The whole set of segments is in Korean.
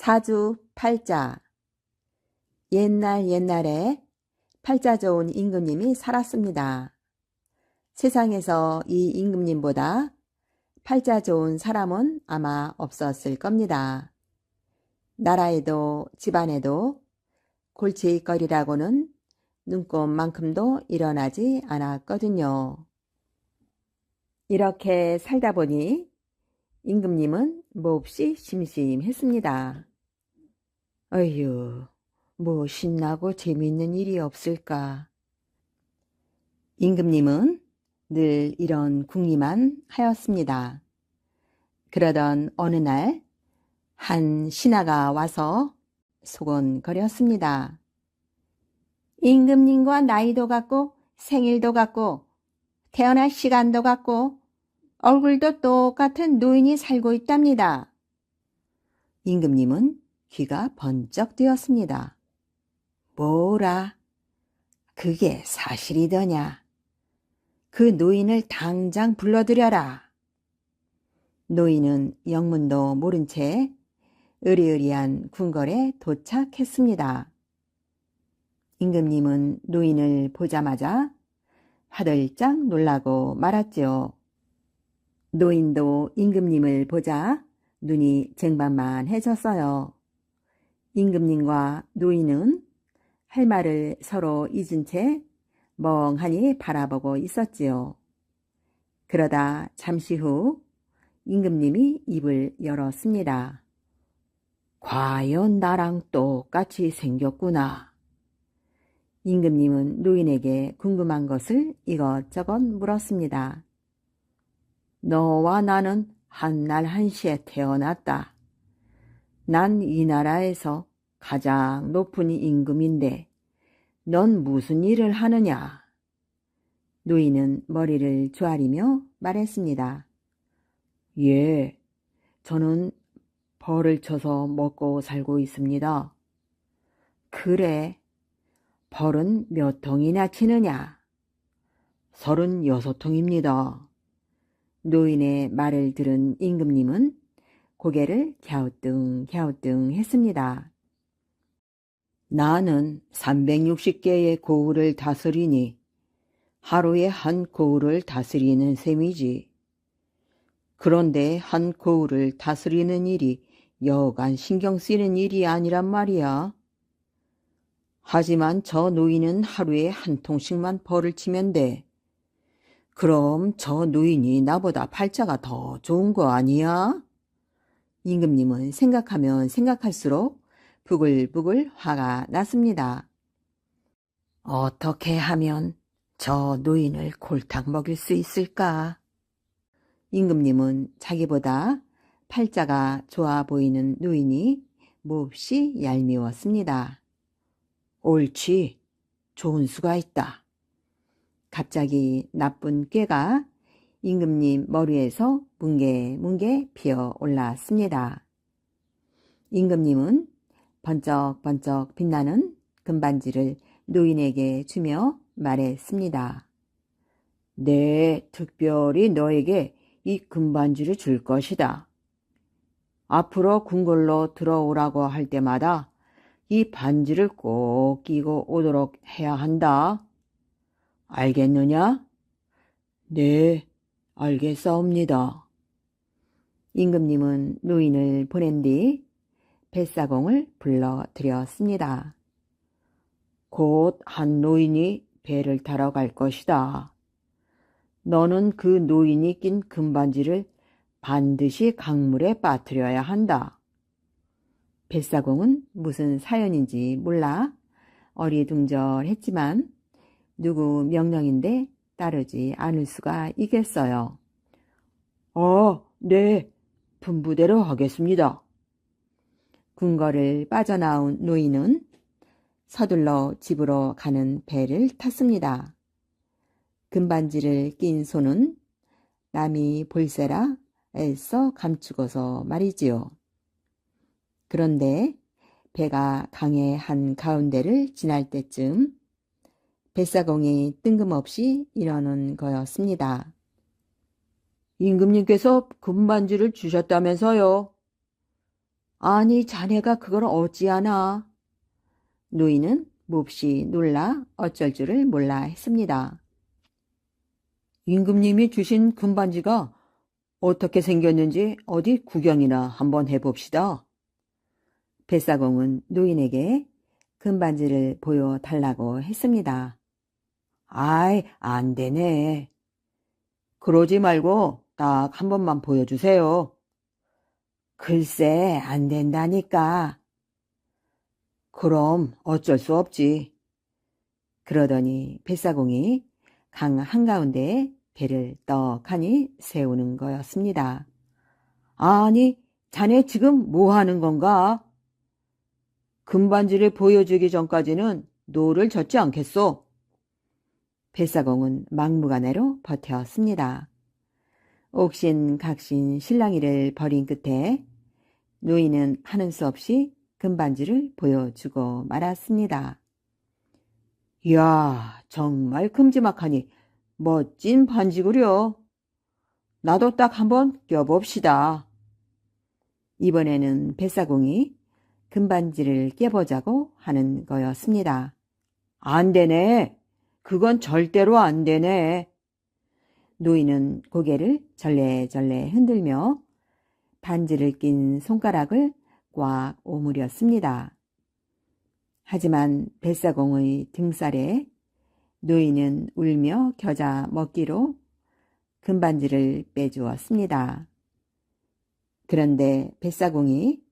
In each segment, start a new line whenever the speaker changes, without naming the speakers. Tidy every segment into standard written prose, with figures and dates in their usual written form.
사주 팔자. 옛날에 팔자 좋은 임금님이 살았습니다. 세상에서 이 임금님보다 팔자 좋은 사람은 아마 없었을 겁니다. 나라에도 집안에도 골칫거리라고는 눈꼽만큼도 일어나지 않았거든요. 이렇게 살다 보니 임금님은 몹시 심심했습니다. 어휴, 뭐 신나고 재미있는 일이 없을까. 임금님은 늘 이런 궁리만 하였습니다. 그러던 어느 날 한 신하가 와서 소곤거렸습니다. 임금님과 나이도 같고 생일도 같고 태어날 시간도 같고 얼굴도 똑같은 노인이 살고 있답니다. 임금님은 귀가 번쩍 뜨였습니다. 뭐라? 그게 사실이더냐? 그 노인을 당장 불러들여라. 노인은 영문도 모른 채 으리으리한 궁궐에 도착했습니다. 임금님은 노인을 보자마자 화들짝 놀라고 말았지요. 노인도 임금님을 보자 눈이 쟁반만해졌어요. 임금님과 노인은 할 말을 서로 잊은 채 멍하니 바라보고 있었지요. 그러다 잠시 후 임금님이 입을 열었습니다. 과연 나랑 똑같이 생겼구나. 임금님은 노인에게 궁금한 것을 이것저것 물었습니다. 너와 나는 한날 한시에 태어났다. 난 이 나라에서 가장 높은 임금인데 넌 무슨 일을 하느냐? 노인은 머리를 조아리며 말했습니다. 예, 저는 벌을 쳐서 먹고 살고 있습니다. 그래, 벌은 몇 통이나 치느냐? 36통입니다. 노인의 말을 들은 임금님은 고개를 갸우뚱 했습니다. 나는 360개의 고을을 다스리니 하루에 한 고을을 다스리는 셈이지. 그런데 한 고을을 다스리는 일이 여간 신경 쓰이는 일이 아니란 말이야. 하지만 저 노인은 하루에 한 통씩만 벌을 치면 돼. 그럼 저 노인이 나보다 팔자가 더 좋은 거 아니야? 임금님은 생각하면 생각할수록 부글부글 화가 났습니다. 어떻게 하면 저 노인을 골탕 먹일 수 있을까? 임금님은 자기보다 팔자가 좋아 보이는 노인이 몹시 얄미웠습니다. 옳지, 좋은 수가 있다. 갑자기 나쁜 꾀가 임금님 머리에서 뭉게뭉게 피어 올랐습니다. 임금님은 번쩍번쩍 빛나는 금반지를 노인에게 주며 말했습니다. 네, 특별히 너에게 이 금반지를 줄 것이다. 앞으로 궁궐로 들어오라고 할 때마다 이 반지를 꼭 끼고 오도록 해야 한다. 알겠느냐? 네, 알겠사옵니다. 임금님은 노인을 보낸 뒤 뱃사공을 불러들였습니다. 곧 한 노인이 배를 타러 갈 것이다. 너는 그 노인이 낀 금반지를 반드시 강물에 빠뜨려야 한다. 뱃사공은 무슨 사연인지 몰라 어리둥절했지만 누구 명령인데 따르지 않을 수가 있겠어요. 네, 분부대로 하겠습니다. 궁궐을 빠져나온 노인은 서둘러 집으로 가는 배를 탔습니다. 금반지를 낀 손은 남이 볼세라 애써 감추고서 말이지요. 그런데 배가 강의 한 가운데를 지날 때쯤 뱃사공이 뜬금없이 이러는 거였습니다. 임금님께서 금반지를 주셨다면서요. 아니, 자네가 그걸 어찌하나? 노인은 몹시 놀라 어쩔 줄을 몰라 했습니다. 임금님이 주신 금반지가 어떻게 생겼는지 어디 구경이나 한번 해봅시다. 뱃사공은 노인에게 금반지를 보여달라고 했습니다. 아이, 안 되네. 그러지 말고 딱 한 번만 보여주세요. 글쎄, 안 된다니까. 그럼 어쩔 수 없지. 그러더니 뱃사공이 강 한가운데에 배를 떡하니 세우는 거였습니다. 아니, 자네 지금 뭐 하는 건가? 금반지를 보여주기 전까지는 노를 젓지 않겠소. 뱃사공은 막무가내로 버텼습니다. 옥신각신 실랑이를 벌인 끝에 노인은 하는 수 없이 금반지를 보여주고 말았습니다. 이야, 정말 큼지막하니 멋진 반지구려. 나도 딱 한번 껴봅시다. 이번에는 뱃사공이 금반지를 껴보자고 하는 거였습니다. 안 되네. 그건 절대로 안 되네. 노인은 고개를 절레절레 흔들며 반지를 낀 손가락을 꽉 오므렸습니다. 하지만 뱃사공의 등살에 노인은 울며 겨자 먹기로 금반지를 빼주었습니다. 그런데 뱃사공이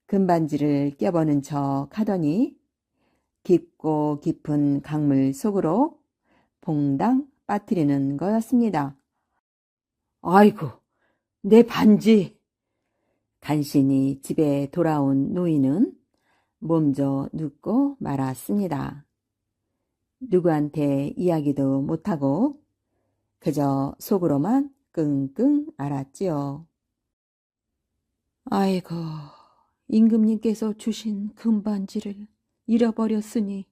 금반지를 껴보는 척 하더니 깊고 깊은 강물 속으로 봉당 빠뜨리는 거였습니다. 아이고, 내 반지! 간신히 집에 돌아온 노인은 몸져 눕고 말았습니다. 누구한테 이야기도 못하고 그저 속으로만 끙끙 앓았지요. 아이고, 임금님께서 주신 금반지를 잃어버렸으니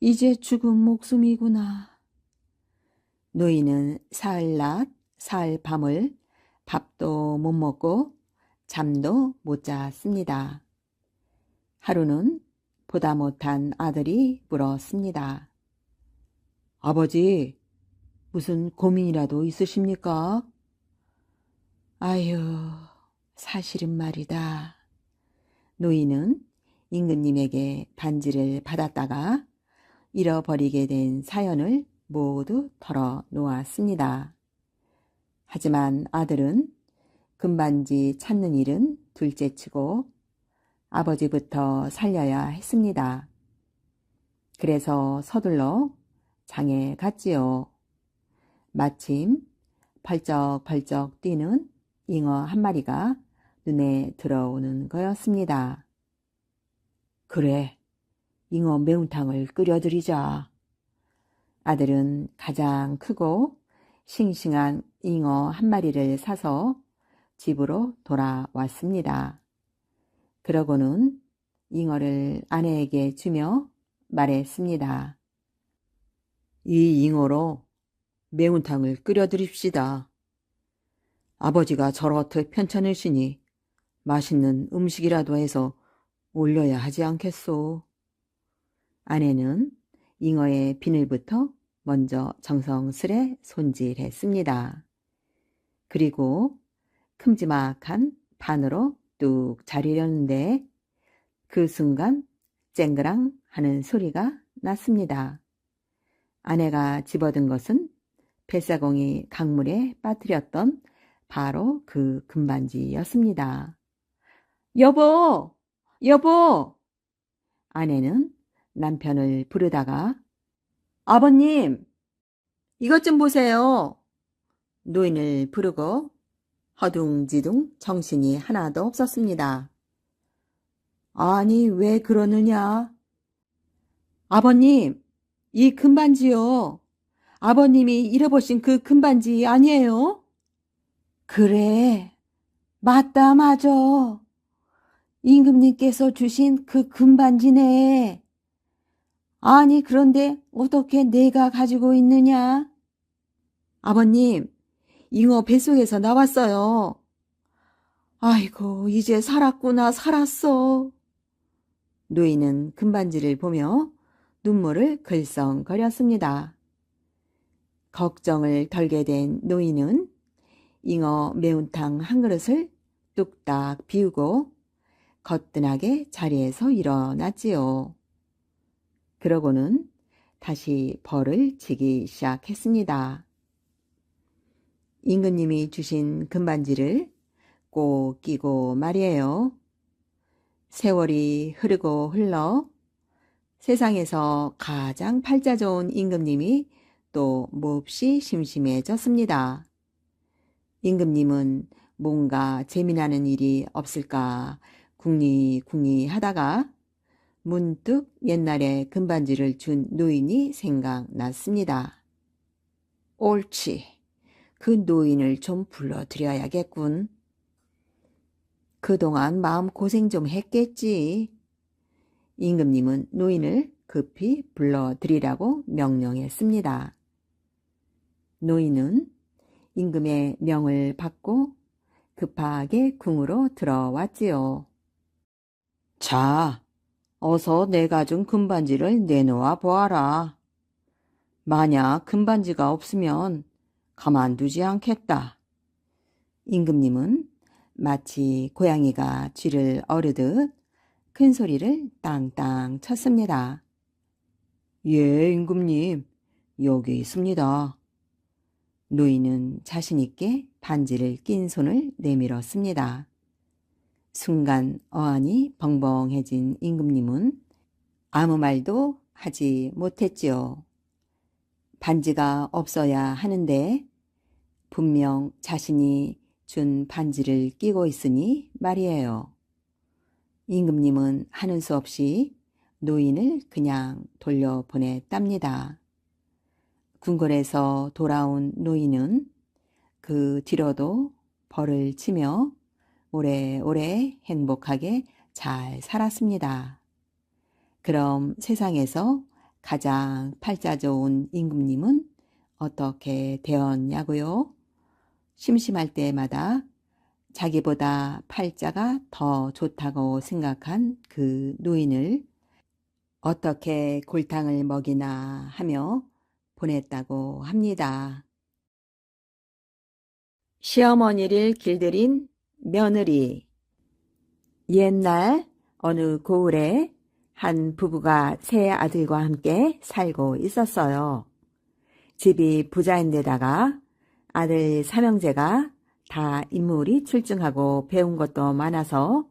이제 죽은 목숨이구나. 노인은 사흘낮 사흘밤을 밥도 못 먹고 잠도 못 잤습니다. 하루는 보다 못한 아들이 물었습니다. 아버지, 무슨 고민이라도 있으십니까? 아유, 사실은 말이다. 노인은 임금님에게 반지를 받았다가 잃어버리게 된 사연을 모두 털어놓았습니다. 하지만 아들은 금반지 찾는 일은 둘째치고 아버지부터 살려야 했습니다. 그래서 서둘러 장에 갔지요. 마침 펄쩍펄쩍 뛰는 잉어 한 마리가 눈에 들어오는 거였습니다. 그래, 잉어 매운탕을 끓여드리자. 아들은 가장 크고 싱싱한 잉어 한 마리를 사서 집으로 돌아왔습니다. 그러고는 잉어를 아내에게 주며 말했습니다. 이 잉어로 매운탕을 끓여드립시다. 아버지가 저렇게 편찮으시니 맛있는 음식이라도 해서 올려야 하지 않겠소. 아내는 잉어의 비늘부터 먼저 정성스레 손질했습니다. 그리고 큼지막한 판으로 뚝 자르려는데 그 순간 쨍그랑 하는 소리가 났습니다. 아내가 집어든 것은 뱃사공이 강물에 빠뜨렸던 바로 그 금반지였습니다. 여보! 여보! 아내는 남편을 부르다가 아버님! 이것 좀 보세요. 노인을 부르고 허둥지둥 정신이 하나도 없었습니다. 아니, 왜 그러느냐? 아버님, 이 금반지요. 아버님이 잃어버린 그 금반지 아니에요? 그래, 맞다, 맞아. 임금님께서 주신 그 금반지네. 아니, 그런데 어떻게 내가 가지고 있느냐? 아버님, 잉어 뱃속에서 나왔어요. 아이고, 이제 살았구나, 살았어. 노인은 금반지를 보며 눈물을 글썽거렸습니다. 걱정을 덜게 된 노인은 잉어 매운탕 한 그릇을 뚝딱 비우고 거뜬하게 자리에서 일어났지요. 그러고는 다시 벌을 치기 시작했습니다. 임금님이 주신 금반지를 꼭 끼고 말이에요. 세월이 흐르고 흘러 세상에서 가장 팔자 좋은 임금님이 또 몹시 심심해졌습니다. 임금님은 뭔가 재미나는 일이 없을까 궁리궁리 하다가 문득 옛날에 금반지를 준 노인이 생각났습니다. 옳지. 그 노인을 좀 불러드려야겠군. 그동안 마음고생 좀 했겠지. 임금님은 노인을 급히 불러드리라고 명령했습니다. 노인은 임금의 명을 받고 급하게 궁으로 들어왔지요. 자, 어서 내가 준 금반지를 내놓아 보아라. 만약 금반지가 없으면 가만두지 않겠다. 임금님은 마치 고양이가 쥐를 어르듯 큰 소리를 땅땅 쳤습니다. 예, 임금님, 여기 있습니다. 노인은 자신있게 반지를 낀 손을 내밀었습니다. 순간 어안이 벙벙해진 임금님은 아무 말도 하지 못했지요. 반지가 없어야 하는데 분명 자신이 준 반지를 끼고 있으니 말이에요. 임금님은 하는 수 없이 노인을 그냥 돌려보냈답니다. 궁궐에서 돌아온 노인은 그 뒤로도 벌을 치며 오래오래 행복하게 잘 살았습니다. 그럼 세상에서 가장 팔자 좋은 임금님은 어떻게 되었냐고요? 심심할 때마다 자기보다 팔자가 더 좋다고 생각한 그 노인을 어떻게 골탕을 먹이나 하며 보냈다고 합니다. 시어머니를 길들인 며느리. 옛날 어느 고을에 한 부부가 세 아들과 함께 살고 있었어요. 집이 부자인데다가 아들 삼형제가 다 인물이 출중하고 배운 것도 많아서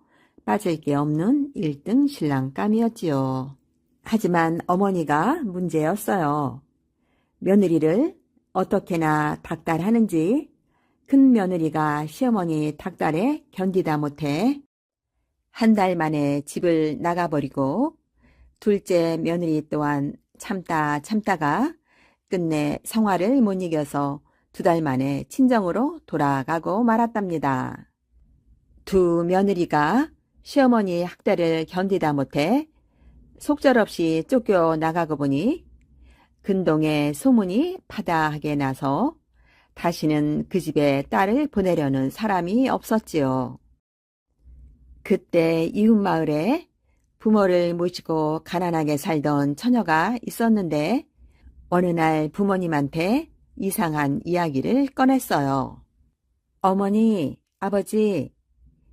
빠질 게 없는 1등 신랑감이었지요. 하지만 어머니가 문제였어요. 며느리를 어떻게나 닥달하는지 큰 며느리가 시어머니 닥달에 견디다 못해 한 달 만에 집을 나가버리고 둘째 며느리 또한 참다가 끝내 성화를 못 이겨서 2달 만에 친정으로 돌아가고 말았답니다. 두 며느리가 시어머니 학대를 견디다 못해 속절없이 쫓겨나가고 보니 근동에 소문이 파다하게 나서 다시는 그 집에 딸을 보내려는 사람이 없었지요. 그때 이웃마을에 부모를 모시고 가난하게 살던 처녀가 있었는데 어느 날 부모님한테 이상한 이야기를 꺼냈어요. 어머니, 아버지,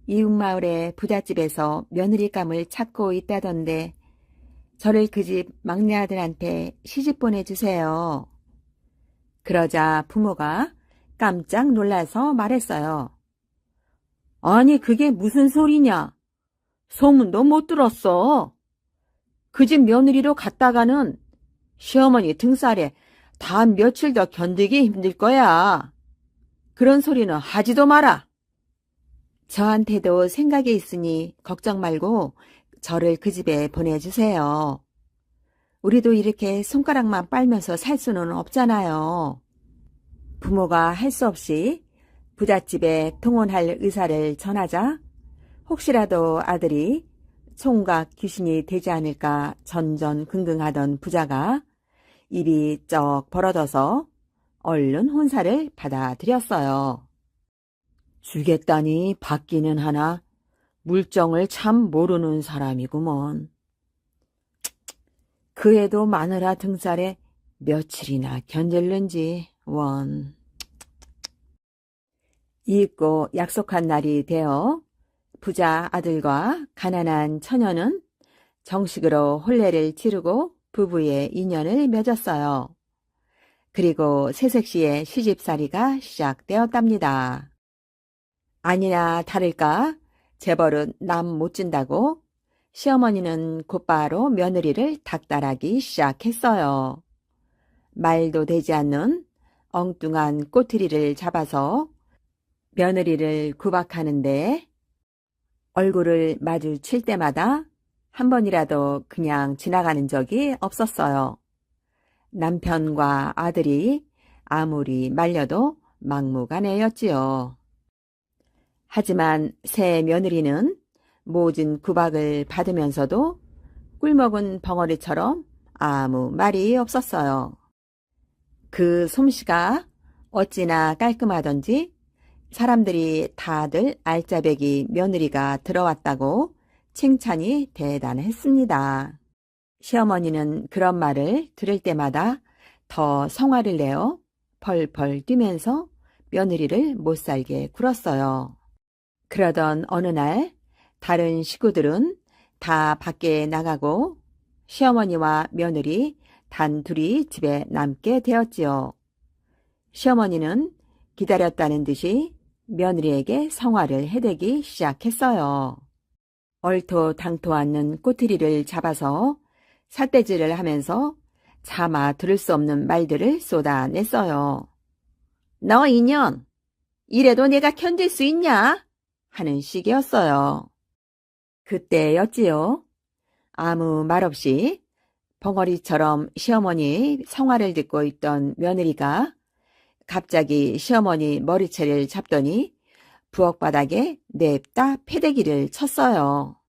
이웃마을의 부잣집에서 며느리감을 찾고 있다던데 저를 그 집 막내 아들한테 시집 보내주세요. 그러자 부모가 깜짝 놀라서 말했어요. 아니, 그게 무슨 소리냐? 소문도 못 들었어. 그 집 며느리로 갔다가는 시어머니 등살에 다 며칠 더 견디기 힘들 거야. 그런 소리는 하지도 마라. 저한테도 생각이 있으니 걱정 말고 저를 그 집에 보내주세요. 우리도 이렇게 손가락만 빨면서 살 수는 없잖아요. 부모가 할 수 없이 부잣집에 통혼할 의사를 전하자 혹시라도 아들이 총각 귀신이 되지 않을까 전전긍긍하던 부자가 입이 쩍 벌어져서 얼른 혼사를 받아들였어요. 주겠다니 받기는 하나 물정을 참 모르는 사람이구먼. 그 애도 마누라 등살에 며칠이나 견딜는지 원. 잊고 약속한 날이 되어 부자 아들과 가난한 처녀는 정식으로 혼례를 치르고 부부의 인연을 맺었어요. 그리고 새색시의 시집살이가 시작되었답니다. 아니나 다를까 재벌은 남 못 준다고 시어머니는 곧바로 며느리를 닥달하기 시작했어요. 말도 되지 않는 엉뚱한 꼬투리를 잡아서 며느리를 구박하는데 얼굴을 마주칠 때마다 한 번이라도 그냥 지나가는 적이 없었어요. 남편과 아들이 아무리 말려도 막무가내였지요. 하지만 새 며느리는 모진 구박을 받으면서도 꿀먹은 벙어리처럼 아무 말이 없었어요. 그 솜씨가 어찌나 깔끔하던지 사람들이 다들 알짜배기 며느리가 들어왔다고 칭찬이 대단했습니다. 시어머니는 그런 말을 들을 때마다 더 성화를 내어 펄펄 뛰면서 며느리를 못살게 굴었어요. 그러던 어느 날 다른 식구들은 다 밖에 나가고 시어머니와 며느리 단둘이 집에 남게 되었지요. 시어머니는 기다렸다는 듯이 며느리에게 성화를 해대기 시작했어요. 얼토당토 않는 꼬투리를 잡아서 삿대질을 하면서 차마 들을 수 없는 말들을 쏟아냈어요. 너 이년, 이래도 내가 견딜 수 있냐? 하는 식이었어요. 그때였지요. 아무 말 없이 벙어리처럼 시어머니의 성화를 듣고 있던 며느리가 갑자기 시어머니 머리채를 잡더니 부엌바닥에 냅다 패대기를 쳤어요.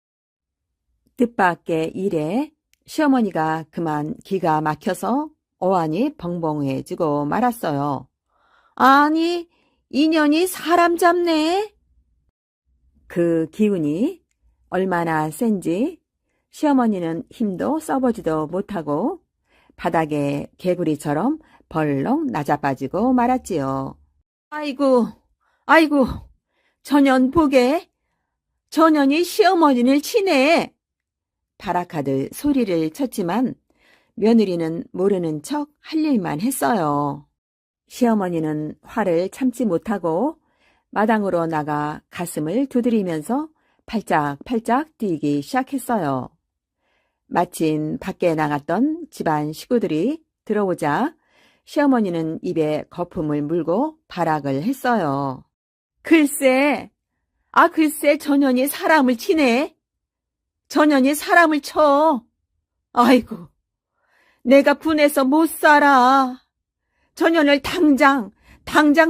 뜻밖의 일에 시어머니가 그만 기가 막혀서 어안이 벙벙해지고 말았어요. 아니, 이년이 사람 잡네. 그 기운이 얼마나 센지 시어머니는 힘도 써보지도 못하고 바닥에 개구리처럼 벌렁 낮아빠지고 말았지요. 아이고, 아이고, 전년 보게, 전년이 시어머니를 치네. 발악하듯 소리를 쳤지만 며느리는 모르는 척 할 일만 했어요. 시어머니는 화를 참지 못하고 마당으로 나가 가슴을 두드리면서 팔짝팔짝 뛰기 시작했어요. 마침 밖에 나갔던 집안 식구들이 들어오자 시어머니는 입에 거품을 물고 발악을 했어요. 글쎄, 글쎄 전년이 사람을 치네. 전년이 사람을 쳐. 아이고, 내가 분해서 못 살아. 전년을 당장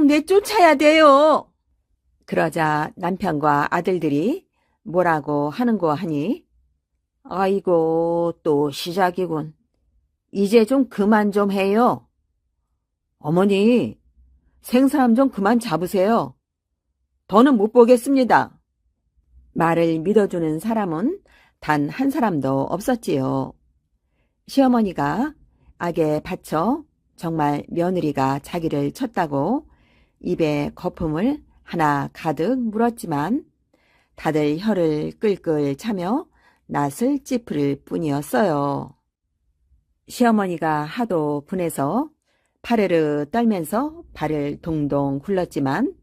내쫓아야 돼요. 그러자 남편과 아들들이 뭐라고 하는고 하니 아이고 또 시작이군. 이제 좀 그만 좀 해요. 어머니 생사람 좀 그만 잡으세요. 더는 못 보겠습니다. 말을 믿어주는 사람은 단 한 사람도 없었지요. 시어머니가 악에 받쳐 정말 며느리가 자기를 쳤다고 입에 거품을 하나 가득 물었지만 다들 혀를 끌끌 차며 낯을 찌푸릴 뿐이었어요. 시어머니가 하도 분해서 파르르 떨면서 발을 동동 굴렀지만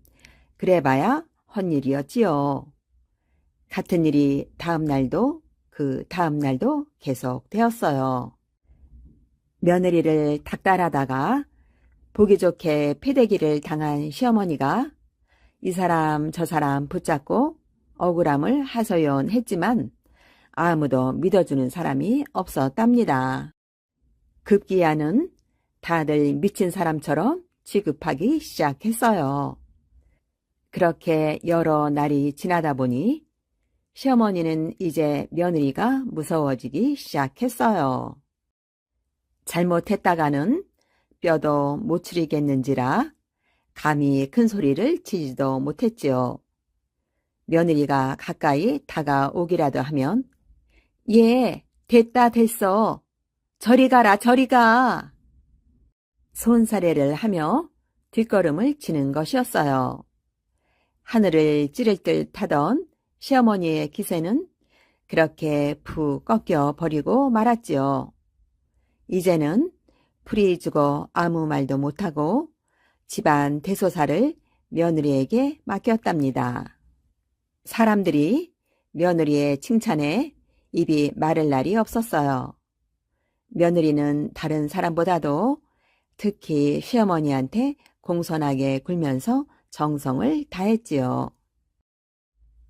그래봐야 헛일이었지요. 같은 일이 다음 날도 그 다음 날도 계속되었어요. 며느리를 닥달하다가 보기 좋게 패대기를 당한 시어머니가 이 사람 저 사람 붙잡고 억울함을 하소연했지만 아무도 믿어주는 사람이 없었답니다. 급기야는 다들 미친 사람처럼 취급하기 시작했어요. 그렇게 여러 날이 지나다 보니 시어머니는 이제 며느리가 무서워지기 시작했어요. 잘못했다가는 뼈도 못 추리겠는지라 감히 큰 소리를 치지도 못했지요. 며느리가 가까이 다가오기라도 하면 예, 됐다 됐어. 저리 가라 저리 가. 손사래를 하며 뒷걸음을 치는 것이었어요. 하늘을 찌를 듯 하던 시어머니의 기세는 그렇게 푹 꺾여 버리고 말았지요. 이제는 풀이 죽어 아무 말도 못하고 집안 대소사를 며느리에게 맡겼답니다. 사람들이 며느리의 칭찬에 입이 마를 날이 없었어요. 며느리는 다른 사람보다도 특히 시어머니한테 공손하게 굴면서 정성을 다했지요.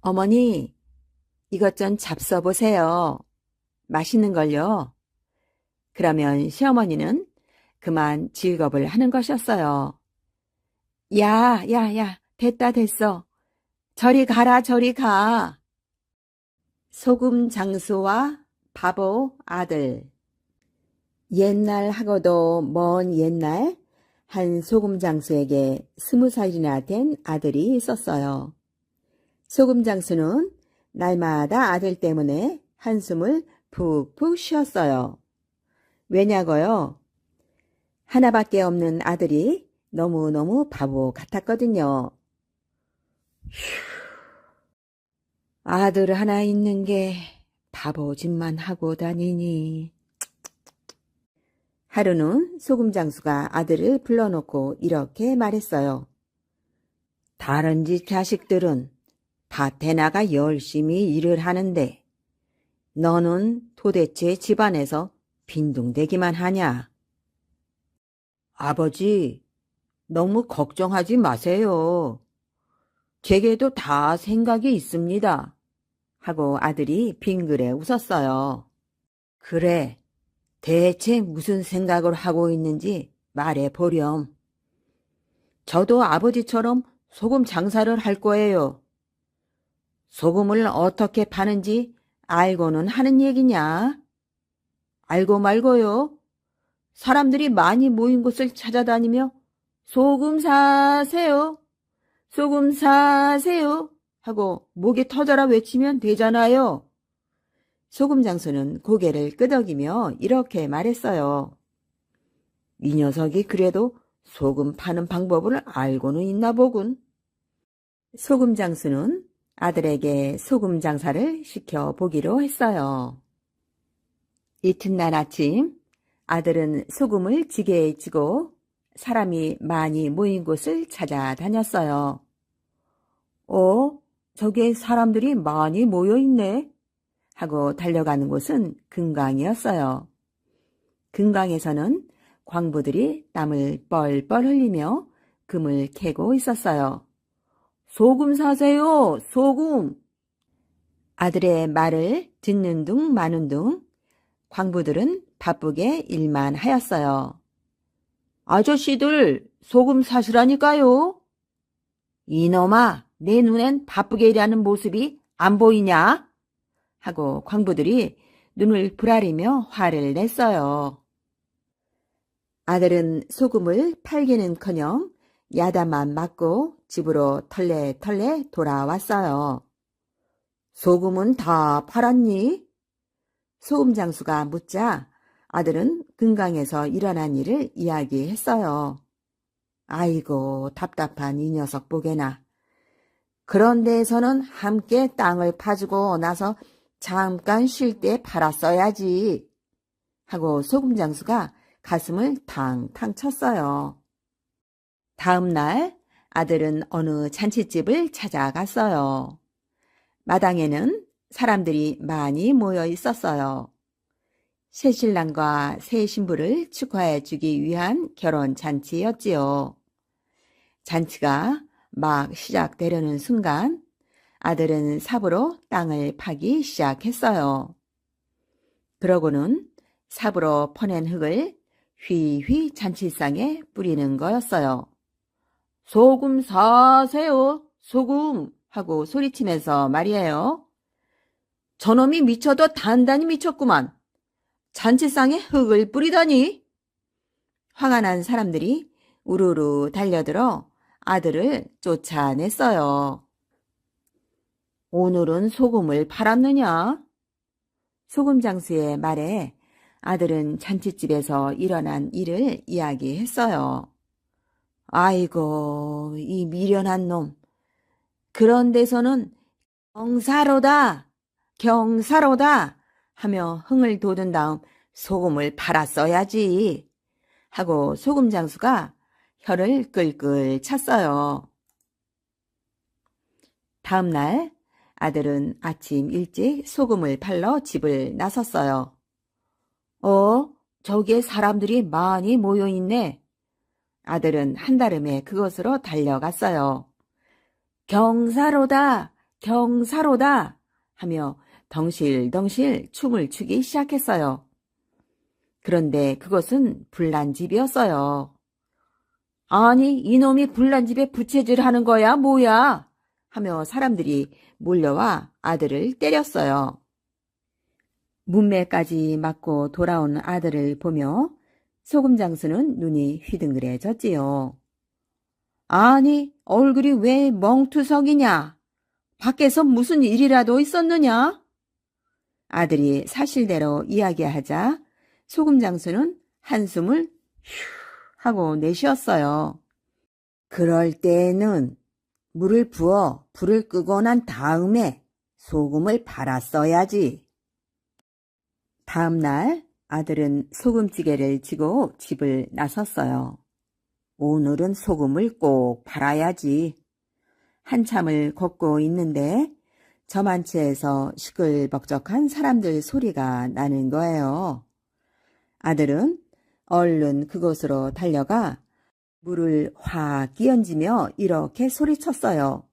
어머니, 이것 좀 잡숴보세요. 맛있는 걸요. 그러면 시어머니는 그만 직업을 하는 것이었어요. 야, 됐다 됐어. 저리 가라 저리 가. 소금 장수와 바보 아들. 옛날하고도 먼 옛날 한 소금 장수에게 20살이나 된 아들이 있었어요. 소금 장수는 날마다 아들 때문에 한숨을 푹푹 쉬었어요. 왜냐고요? 하나밖에 없는 아들이 너무너무 바보 같았거든요. 아들 하나 있는 게 바보 짓만 하고 다니니. 하루는 소금 장수가 아들을 불러놓고 이렇게 말했어요. 다른 집 자식들은 밭에 나가 열심히 일을 하는데 너는 도대체 집안에서 빈둥대기만 하냐? 아버지, 너무 걱정하지 마세요. 제게도 다 생각이 있습니다. 하고 아들이 빙그레 웃었어요. 그래, 대체 무슨 생각을 하고 있는지 말해보렴. 저도 아버지처럼 소금 장사를 할 거예요. 소금을 어떻게 파는지 알고는 하는 얘기냐? 알고 말고요. 사람들이 많이 모인 곳을 찾아다니며 소금 사세요. 소금 사세요. 하고 목이 터져라 외치면 되잖아요. 소금 장수는 고개를 끄덕이며 이렇게 말했어요. 이 녀석이 그래도 소금 파는 방법을 알고는 있나 보군. 소금 장수는 아들에게 소금 장사를 시켜보기로 했어요. 이튿날 아침 아들은 소금을 지게에 지고 사람이 많이 모인 곳을 찾아다녔어요. 저게 사람들이 많이 모여있네 하고 달려가는 곳은 금강이었어요. 금강에서는 광부들이 땀을 뻘뻘 흘리며 금을 캐고 있었어요. 소금 사세요, 소금! 아들의 말을 듣는 둥 마는 둥 광부들은 바쁘게 일만 하였어요. 아저씨들 소금 사시라니까요. 이놈아, 내 눈엔 바쁘게 일하는 모습이 안 보이냐? 하고 광부들이 눈을 부라리며 화를 냈어요. 아들은 소금을 팔기는커녕 야단만 맞고 집으로 털레털레 돌아왔어요. 소금은 다 팔았니? 소금 장수가 묻자 아들은 금강에서 일어난 일을 이야기했어요. 아이고 답답한 이 녀석 보게나. 그런 데에서는 함께 땅을 파주고 나서 잠깐 쉴 때 팔았어야지. 하고 소금 장수가 가슴을 탕탕 쳤어요. 다음 날 아들은 어느 잔칫집을 찾아갔어요. 마당에는 사람들이 많이 모여 있었어요. 새신랑과 새신부를 축하해 주기 위한 결혼 잔치였지요. 잔치가 막 시작되려는 순간 아들은 삽으로 땅을 파기 시작했어요. 그러고는 삽으로 퍼낸 흙을 휘휘 잔치상에 뿌리는 거였어요. 소금 사세요, 소금! 하고 소리치면서 말이에요. 저놈이 미쳐도 단단히 미쳤구만. 잔치상에 흙을 뿌리다니. 화가 난 사람들이 우르르 달려들어 아들을 쫓아냈어요. 오늘은 소금을 팔았느냐? 소금 장수의 말에 아들은 잔칫집에서 일어난 일을 이야기했어요. 아이고, 이 미련한 놈. 그런 데서는 경사로다, 경사로다 하며 흥을 돋은 다음 소금을 팔았어야지 하고 소금 장수가 혀를 끌끌 찼어요. 다음 날 아들은 아침 일찍 소금을 팔러 집을 나섰어요. 저기에 사람들이 많이 모여있네. 아들은 한달음에 그곳으로 달려갔어요. 경사로다, 경사로다 하며 덩실덩실 춤을 추기 시작했어요. 그런데 그것은 불난집이었어요. 아니, 이놈이 불난집에 부채질하는 거야, 뭐야? 하며 사람들이 몰려와 아들을 때렸어요. 문매까지 맞고 돌아온 아들을 보며 소금 장수는 눈이 휘둥그레졌지요. 아니, 얼굴이 왜 멍투석이냐? 밖에서 무슨 일이라도 있었느냐? 아들이 사실대로 이야기하자 소금 장수는 한숨을 휴 하고 내쉬었어요. 그럴 때에는 물을 부어 불을 끄고 난 다음에 소금을 팔았어야지. 다음 날 아들은 소금찌개를 지고 집을 나섰어요. 오늘은 소금을 꼭 팔아야지. 한참을 걷고 있는데 저만치에서 시끌벅적한 사람들 소리가 나는 거예요. 아들은 얼른 그곳으로 달려가 물을 확 끼얹으며 이렇게 소리쳤어요.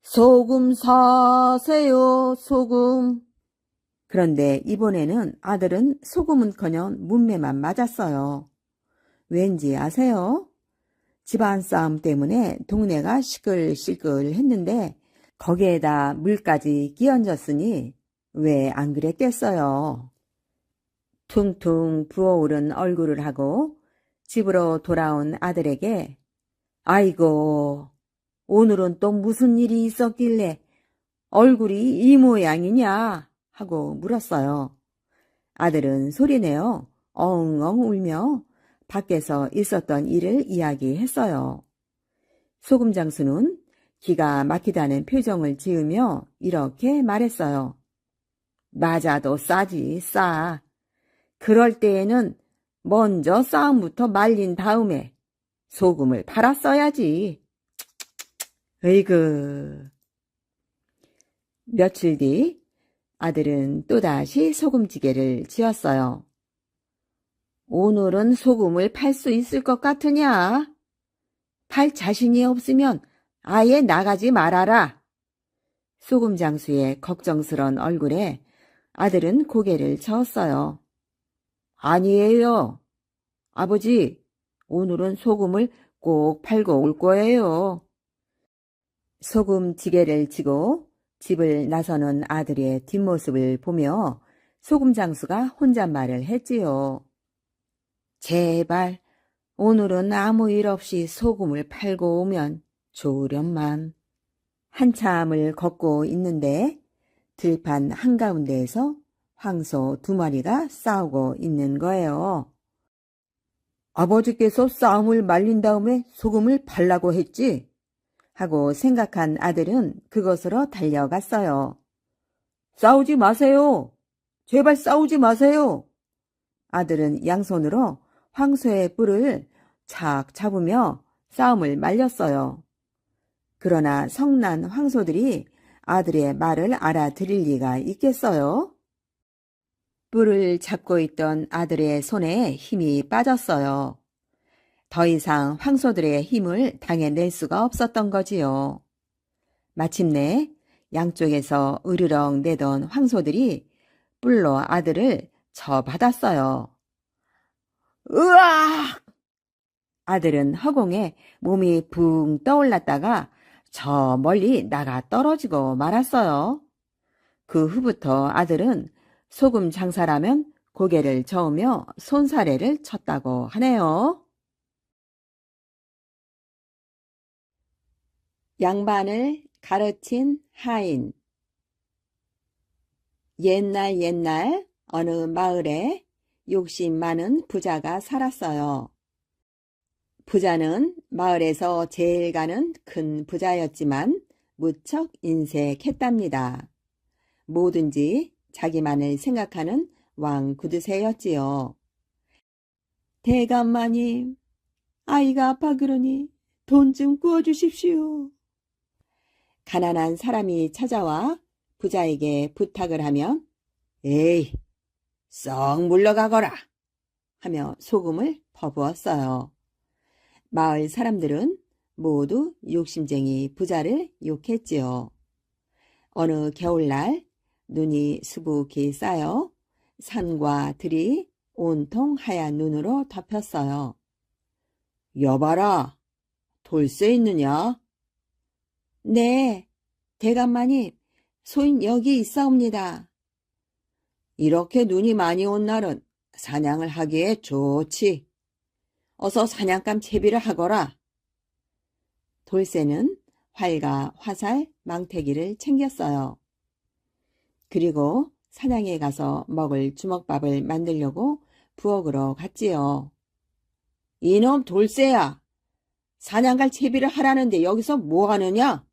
소금 사세요, 소금. 그런데 이번에는 아들은 소금은커녕 문매만 맞았어요. 왠지 아세요? 집안 싸움 때문에 동네가 시끌시끌했는데 거기에다 물까지 끼얹었으니 왜 안 그랬겠어요. 퉁퉁 부어오른 얼굴을 하고 집으로 돌아온 아들에게 아이고, 오늘은 또 무슨 일이 있었길래 얼굴이 이 모양이냐 하고 물었어요. 아들은 소리내어 엉엉 울며 밖에서 있었던 일을 이야기했어요. 소금 장수는 기가 막히다는 표정을 지으며 이렇게 말했어요. 맞아도 싸지, 싸. 그럴 때에는 먼저 싸움부터 말린 다음에 소금을 팔았어야지. 으이그. 며칠 뒤 아들은 또다시 소금찌개를 지었어요. 오늘은 소금을 팔 수 있을 것 같으냐? 팔 자신이 없으면 아예 나가지 말아라. 소금 장수의 걱정스런 얼굴에 아들은 고개를 저었어요. 아니에요. 아버지, 오늘은 소금을 꼭 팔고 올 거예요. 소금찌개를 지고 집을 나서는 아들의 뒷모습을 보며 소금 장수가 혼잣말을 했지요. 제발 오늘은 아무 일 없이 소금을 팔고 오면 좋으련만. 한참을 걷고 있는데 들판 한가운데에서 황소 2마리가 싸우고 있는 거예요. 아버지께서 싸움을 말린 다음에 소금을 팔라고 했지? 하고 생각한 아들은 그곳으로 달려갔어요. 싸우지 마세요. 제발 싸우지 마세요. 아들은 양손으로 황소의 뿔을 착 잡으며 싸움을 말렸어요. 그러나 성난 황소들이 아들의 말을 알아들을 리가 있겠어요? 뿔을 잡고 있던 아들의 손에 힘이 빠졌어요. 더 이상 황소들의 힘을 당해낼 수가 없었던 거지요. 마침내 양쪽에서 으르렁 내던 황소들이 뿔로 아들을 쳐받았어요. 으악! 아들은 허공에 몸이 붕 떠올랐다가 저 멀리 나가 떨어지고 말았어요. 그 후부터 아들은 소금 장사라면 고개를 저으며 손사래를 쳤다고 하네요. 양반을 가르친 하인. 옛날 어느 마을에 욕심 많은 부자가 살았어요. 부자는 마을에서 제일 가는 큰 부자였지만 무척 인색했답니다. 뭐든지 자기만을 생각하는 왕구두쇠였지요. 대감마님, 아이가 아파 그러니 돈 좀 구워주십시오. 가난한 사람이 찾아와 부자에게 부탁을 하면 에이, 썩 물러가거라 하며 소금을 퍼부었어요. 마을 사람들은 모두 욕심쟁이 부자를 욕했지요. 어느 겨울날 눈이 수북히 쌓여 산과 들이 온통 하얀 눈으로 덮였어요. 여봐라, 돌쇠 있느냐? 네, 대감마님, 소인 여기 있사옵니다. 이렇게 눈이 많이 온 날은 사냥을 하기에 좋지. 어서 사냥감 채비를 하거라. 돌쇠는 활과 화살, 망태기를 챙겼어요. 그리고 사냥에 가서 먹을 주먹밥을 만들려고 부엌으로 갔지요. 이놈 돌쇠야, 사냥 갈 채비를 하라는데 여기서 뭐 하느냐?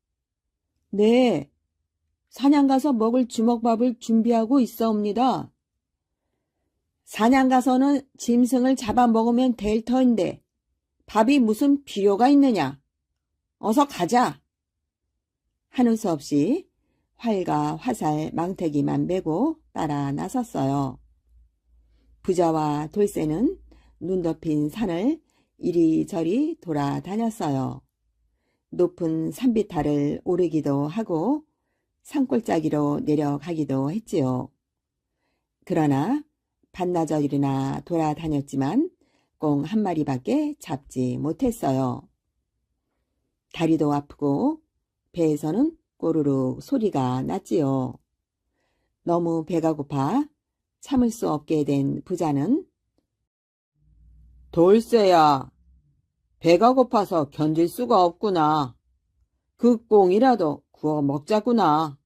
네, 사냥 가서 먹을 주먹밥을 준비하고 있사옵니다. 사냥 가서는 짐승을 잡아먹으면 될 터인데 밥이 무슨 필요가 있느냐? 어서 가자. 하는 수 없이 활과 화살, 망태기만 메고 따라 나섰어요. 부자와 돌쇠는 눈 덮인 산을 이리저리 돌아다녔어요. 높은 산비탈을 오르기도 하고 산골짜기로 내려가기도 했지요. 그러나 반나절이나 돌아다녔지만 꽁 한 마리밖에 잡지 못했어요. 다리도 아프고 배에서는 꼬르륵 소리가 났지요. 너무 배가 고파 참을 수 없게 된 부자는 돌쇠야, 배가 고파서 견딜 수가 없구나. 그 꽁이라도 구워 먹자꾸나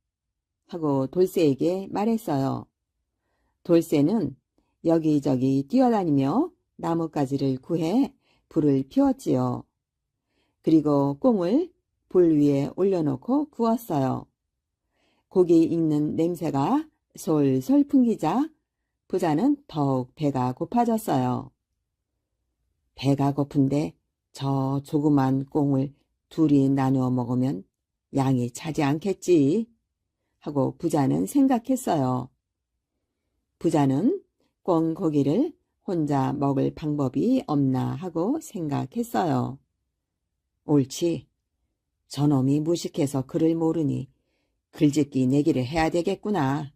하고 돌쇠에게 말했어요. 돌쇠는 여기저기 뛰어다니며 나뭇가지를 구해 불을 피웠지요. 그리고 꽁을 불 위에 올려놓고 구웠어요. 고기 익는 냄새가 솔솔 풍기자 부자는 더욱 배가 고파졌어요. 배가 고픈데 저 조그만 꽁을 둘이 나누어 먹으면 양이 차지 않겠지 하고 부자는 생각했어요. 부자는 꽁 고기를 혼자 먹을 방법이 없나 하고 생각했어요. 옳지. 저놈이 무식해서 글을 모르니 글짓기 내기를 해야 되겠구나.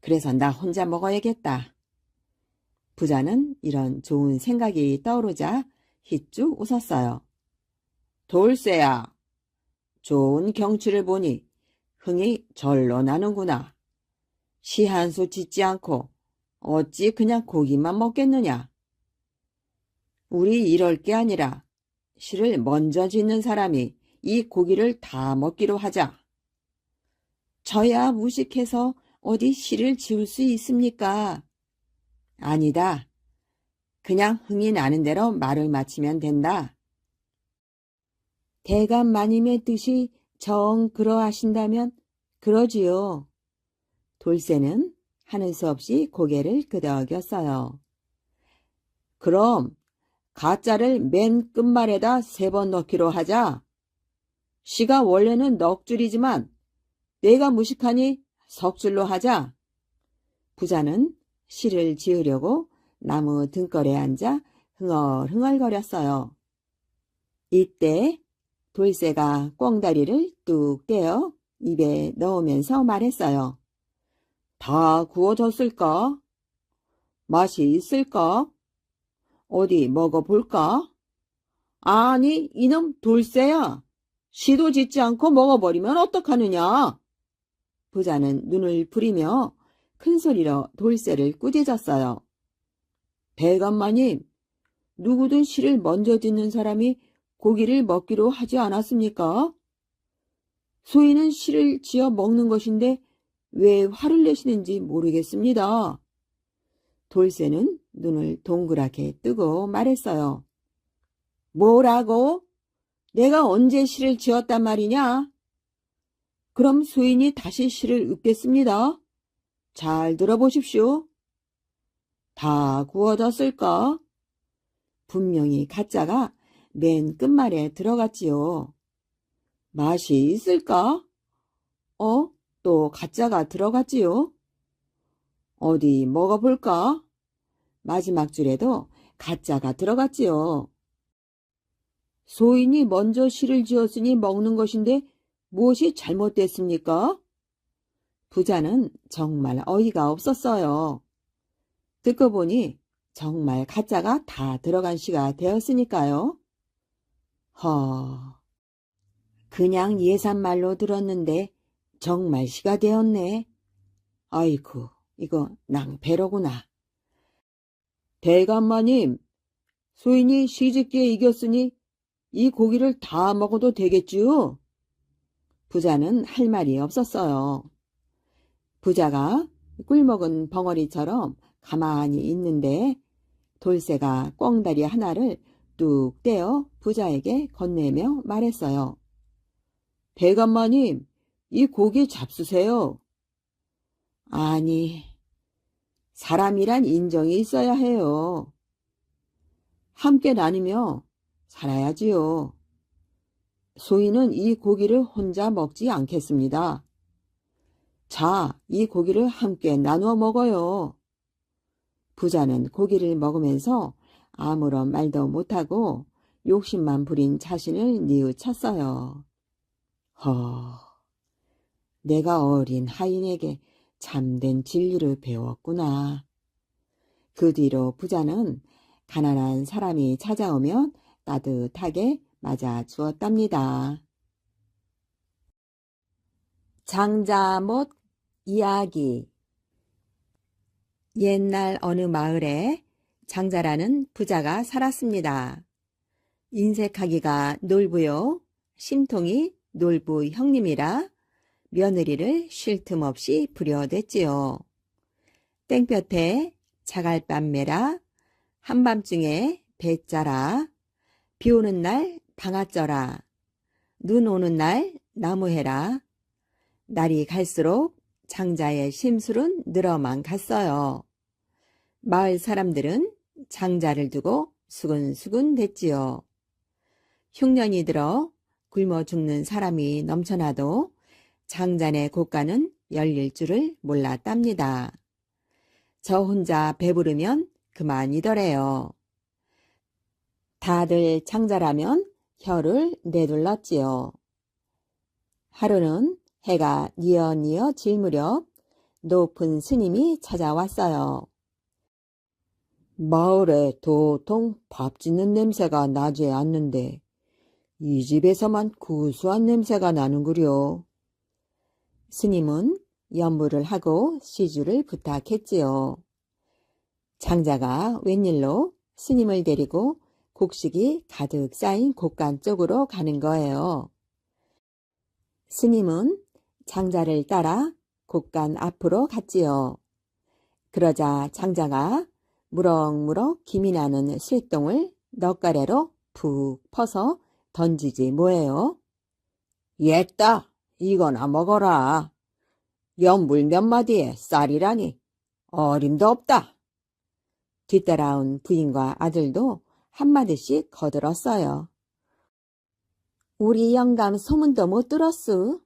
그래서 나 혼자 먹어야겠다. 부자는 이런 좋은 생각이 떠오르자 희쭉 웃었어요. 돌쇠야, 좋은 경치를 보니 흥이 절로 나는구나. 시 한 수 짓지 않고 어찌 그냥 고기만 먹겠느냐. 우리 이럴 게 아니라 시를 먼저 짓는 사람이 이 고기를 다 먹기로 하자. 저야 무식해서 어디 시를 지을 수 있습니까? 아니다. 그냥 흥이 나는 대로 말을 마치면 된다. 대감마님의 뜻이 정 그러하신다면 그러지요. 돌쇠는 하는 수 없이 고개를 끄덕였어요. 그럼 가짜를 맨 끝말에다 3번 넣기로 하자. 시가 원래는 넉 줄이지만 내가 무식하니 석줄로 하자. 부자는 시를 지으려고 나무 등걸에 앉아 흥얼흥얼거렸어요. 이때 돌쇠가 꽁다리를 뚝 떼어 입에 넣으면서 말했어요. 다 구워졌을까? 맛이 있을까? 어디 먹어볼까? 아니, 이놈 돌쇠야. 시도 짓지 않고 먹어버리면 어떡하느냐? 부자는 눈을 부리며 큰 소리로 돌쇠를 꾸짖었어요. 대감마님, 누구든 시를 먼저 짓는 사람이 고기를 먹기로 하지 않았습니까? 소인은 실을 지어 먹는 것인데 왜 화를 내시는지 모르겠습니다. 돌쇠는 눈을 동그랗게 뜨고 말했어요. 뭐라고? 내가 언제 실을 지었단 말이냐? 그럼 소인이 다시 실을 읊겠습니다. 잘 들어보십시오. 다 구워졌을까? 분명히 가짜가 맨 끝말에 들어갔지요. 맛이 있을까? 또 가짜가 들어갔지요. 어디 먹어볼까? 마지막 줄에도 가짜가 들어갔지요. 소인이 먼저 실을 지었으니 먹는 것인데 무엇이 잘못됐습니까? 부자는 정말 어이가 없었어요. 듣고 보니 정말 가짜가 다 들어간 시가 되었으니까요. 그냥 예산말로 들었는데 정말 시가 되었네. 아이고, 이거 낭패로구나. 대감마님, 소인이 시집기에 이겼으니 이 고기를 다 먹어도 되겠지요? 부자는 할 말이 없었어요. 부자가 꿀먹은 벙어리처럼 가만히 있는데 돌쇠가 꿩다리 하나를 뚝 떼어 부자에게 건네며 말했어요. 대감마님, 이 고기 잡수세요. 아니, 사람이란 인정이 있어야 해요. 함께 나누며 살아야지요. 소인은 이 고기를 혼자 먹지 않겠습니다. 자, 이 고기를 함께 나누어 먹어요. 부자는 고기를 먹으면서 아무런 말도 못하고 욕심만 부린 자신을 뉘우쳤어요. 내가 어린 하인에게 참된 진리를 배웠구나. 그 뒤로 부자는 가난한 사람이 찾아오면 따뜻하게 맞아 주었답니다. 장자못 이야기. 옛날 어느 마을에 장자라는 부자가 살았습니다. 인색하기가 놀부요, 심통이 놀부 형님이라 며느리를 쉴 틈 없이 부려댔지요. 땡볕에 자갈밤 매라, 한밤중에 배 짜라, 비 오는 날 방아 쪄라, 눈 오는 날 나무해라. 날이 갈수록 장자의 심술은 늘어만 갔어요. 마을 사람들은 장자를 두고 수근수근 됐지요. 흉년이 들어 굶어 죽는 사람이 넘쳐나도 장자네 곳간은 열릴 줄을 몰랐답니다. 저 혼자 배부르면 그만이더래요. 다들 장자라면 혀를 내둘렀지요. 하루는 해가 뉘어뉘어 질 무렵 높은 스님이 찾아왔어요. 마을에 도통 밥 짓는 냄새가 나지 않는데 이 집에서만 구수한 냄새가 나는구려. 스님은 염불을 하고 시주를 부탁했지요. 장자가 웬일로 스님을 데리고 곡식이 가득 쌓인 곳간 쪽으로 가는 거예요. 스님은 장자를 따라 곳간 앞으로 갔지요. 그러자 장자가 무럭무럭 김이 나는 쇠똥을 넉가래로 푹 퍼서 던지지 뭐예요. 옛다, 이거나 먹어라. 연불 몇 마디에 쌀이라니 어림도 없다. 뒤따라온 부인과 아들도 한마디씩 거들었어요. 우리 영감 소문도 못 들었수.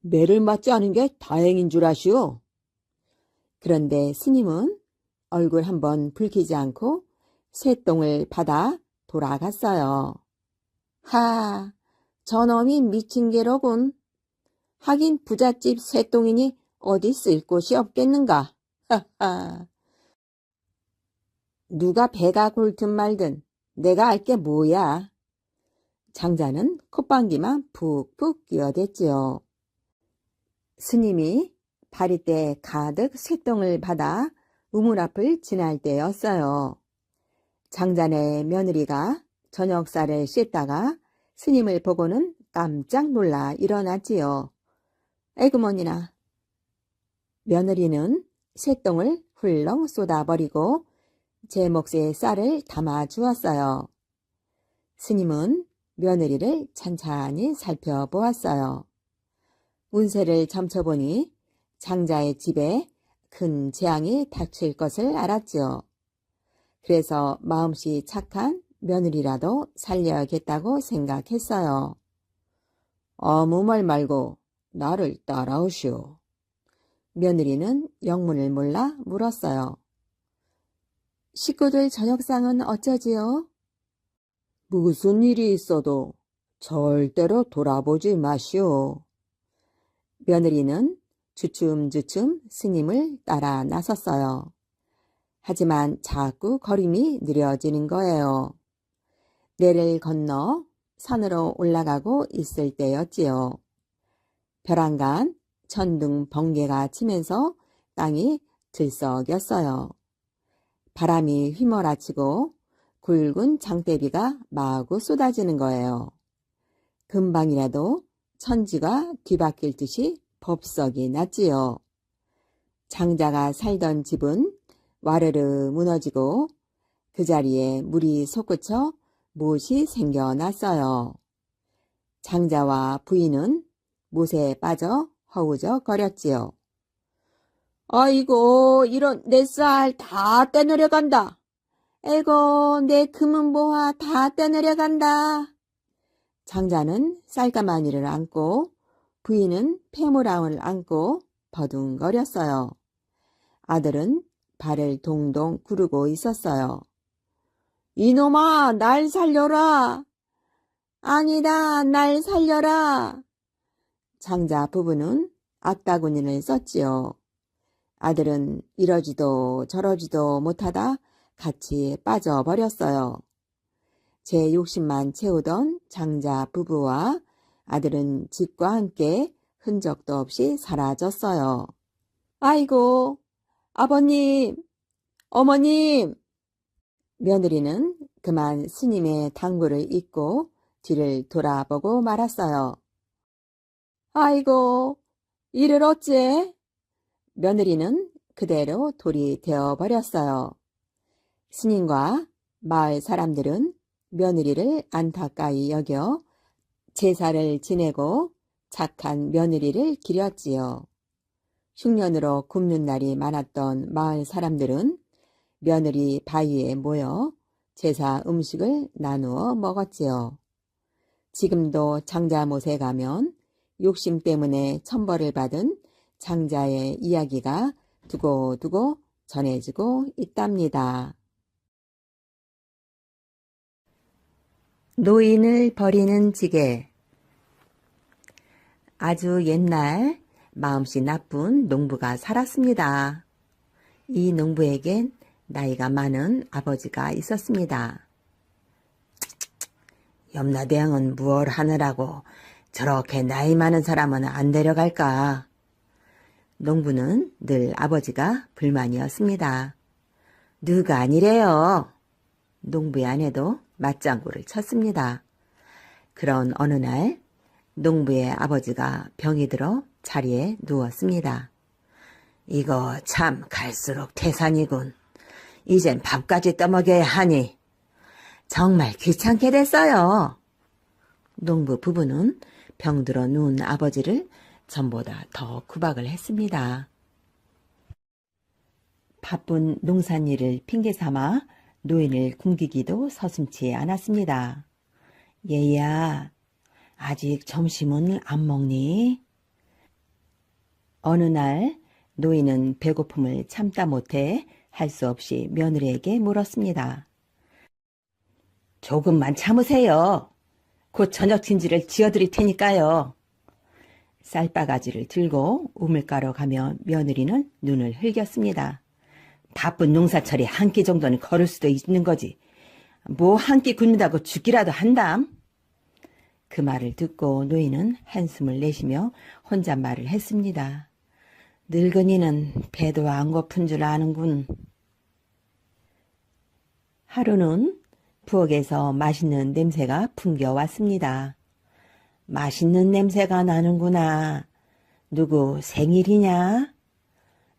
매를 맞지 않은 게 다행인 줄 아시오. 그런데 스님은 얼굴 한번 붉히지 않고 쇠똥을 받아 돌아갔어요. 저놈이 미친 게로군. 하긴 부잣집 쇠똥이니 어디 쓸 곳이 없겠는가. 누가 배가 골든 말든 내가 알게 뭐야. 장자는 콧방귀만 푹푹 끼어댔지요. 스님이 바리떼 가득 쇠똥을 받아 우물 앞을 지날 때였어요. 장자네 며느리가 저녁살을 씻다가 스님을 보고는 깜짝 놀라 일어났지요. 에그머니나. 며느리는 쇳덩을 훌렁 쏟아버리고 제 몫에 쌀을 담아 주었어요. 스님은 며느리를 찬찬히 살펴보았어요. 운세를 점쳐보니 장자의 집에 큰 재앙이 닥칠 것을 알았지요. 그래서 마음씨 착한 며느리라도 살려야겠다고 생각했어요. 아무 말 말고 나를 따라오시오. 며느리는 영문을 몰라 물었어요. 식구들 저녁상은 어쩌지요? 무슨 일이 있어도 절대로 돌아보지 마시오. 며느리는 주춤주춤 스님을 따라 나섰어요. 하지만 자꾸 걸음이 느려지는 거예요. 내를 건너 산으로 올라가고 있을 때였지요. 벼랑간 천둥 번개가 치면서 땅이 들썩였어요. 바람이 휘몰아치고 굵은 장대비가 마구 쏟아지는 거예요. 금방이라도 천지가 뒤바뀔 듯이 법석이 났지요. 장자가 살던 집은 와르르 무너지고 그 자리에 물이 솟구쳐 못이 생겨났어요. 장자와 부인은 못에 빠져 허우적거렸지요. 아이고, 이런 내 쌀 다 떼내려간다. 에고, 내 금은보화 다 떼내려간다. 장자는 쌀가마니를 안고 부인은 폐무랑을 안고 버둥거렸어요. 아들은 발을 동동 구르고 있었어요. 이놈아, 날 살려라. 아니다, 날 살려라. 장자 부부는 악다구니를 썼지요. 아들은 이러지도 저러지도 못하다 같이 빠져버렸어요. 제 욕심만 채우던 장자 부부와 아들은 집과 함께 흔적도 없이 사라졌어요. 아이고, 아버님, 어머님. 며느리는 그만 스님의 당부를 잊고 뒤를 돌아보고 말았어요. 아이고, 이를 어째? 며느리는 그대로 돌이 되어버렸어요. 스님과 마을 사람들은 며느리를 안타까이 여겨 제사를 지내고 착한 며느리를 기렸지요. 흉년으로 굶는 날이 많았던 마을 사람들은 며느리 바위에 모여 제사 음식을 나누어 먹었지요. 지금도 장자못에 가면 욕심 때문에 천벌을 받은 장자의 이야기가 두고두고 전해지고 있답니다. 노인을 버리는 지게. 아주 옛날 마음씨 나쁜 농부가 살았습니다. 이 농부에겐 나이가 많은 아버지가 있었습니다. 염라대왕은 무얼 하느라고 저렇게 나이 많은 사람은 안 데려갈까? 농부는 늘 아버지가 불만이었습니다. 누가 아니래요. 농부의 아내도 맞장구를 쳤습니다. 그런 어느 날 농부의 아버지가 병이 들어 자리에 누웠습니다. 이거 참 갈수록 태산이군. 이젠 밥까지 떠먹여야 하니 정말 귀찮게 됐어요. 농부 부부는 병들어 누운 아버지를 전보다 더 구박을 했습니다. 바쁜 농산일을 핑계삼아 노인을 굶기기도 서슴지 않았습니다. 얘야, 아직 점심은 안 먹니? 어느 날 노인은 배고픔을 참다 못해 할 수 없이 며느리에게 물었습니다. 조금만 참으세요. 곧 저녁 진지를 지어드릴 테니까요. 쌀바가지를 들고 우물가로 가며 며느리는 눈을 흘겼습니다. 바쁜 농사철에 한 끼 정도는 걸을 수도 있는 거지. 뭐 한 끼 굶는다고 죽기라도 한담. 그 말을 듣고 노인은 한숨을 내쉬며 혼잣말을 했습니다. 늙은이는 배도 안 고픈 줄 아는군. 하루는 부엌에서 맛있는 냄새가 풍겨왔습니다.
맛있는 냄새가 나는구나. 누구 생일이냐?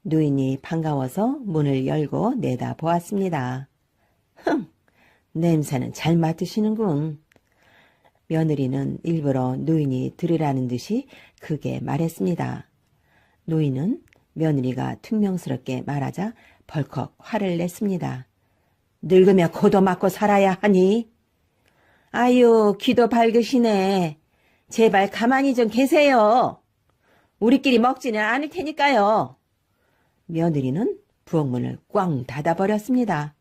노인이 반가워서 문을 열고 내다보았습니다. 냄새는 잘 맡으시는군. 며느리는 일부러 노인이 들으라는 듯이 크게 말했습니다. 노인은 며느리가 퉁명스럽게 말하자 벌컥 화를 냈습니다. 늙으면 코도 막고 살아야 하니? 아유, 귀도 밝으시네. 제발 가만히 좀 계세요. 우리끼리 먹지는 않을 테니까요. 며느리는 부엌문을 꽝 닫아버렸습니다.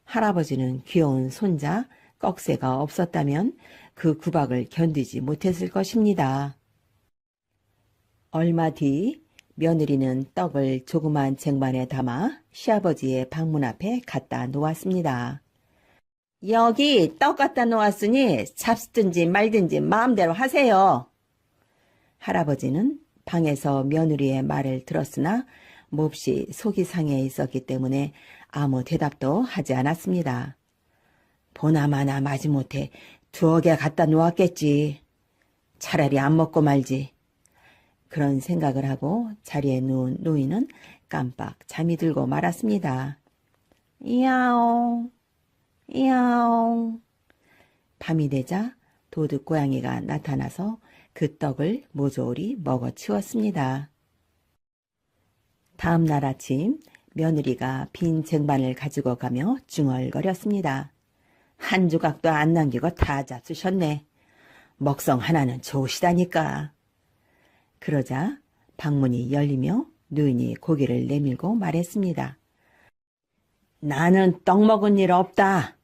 할아버지는 귀여운 손자 꺽쇠가 없었다면 그 구박을 견디지 못했을 것입니다. 얼마 뒤 며느리는 떡을 조그만 쟁반에 담아 시아버지의 방문 앞에 갖다 놓았습니다. 여기 떡 갖다 놓았으니 잡수든지 말든지 마음대로 하세요. 할아버지는 방에서 며느리의 말을 들었으나 몹시 속이 상해 있었기 때문에 아무 대답도 하지 않았습니다. 보나마나 마지못해 두어 개 갖다 놓았겠지. 차라리 안 먹고 말지. 그런 생각을 하고 자리에 누운 노인은 깜빡 잠이 들고 말았습니다. 야옹, 야옹. 밤이 되자 도둑 고양이가 나타나서 그 떡을 모조리 먹어치웠습니다. 다음 날 아침 며느리가 빈 쟁반을 가지고 가며 중얼거렸습니다. 한 조각도 안 남기고 다 잡수셨네. 먹성 하나는 좋으시다니까. 그러자 방문이 열리며 노인이 고개를 내밀고 말했습니다. 나는 떡 먹은 일 없다.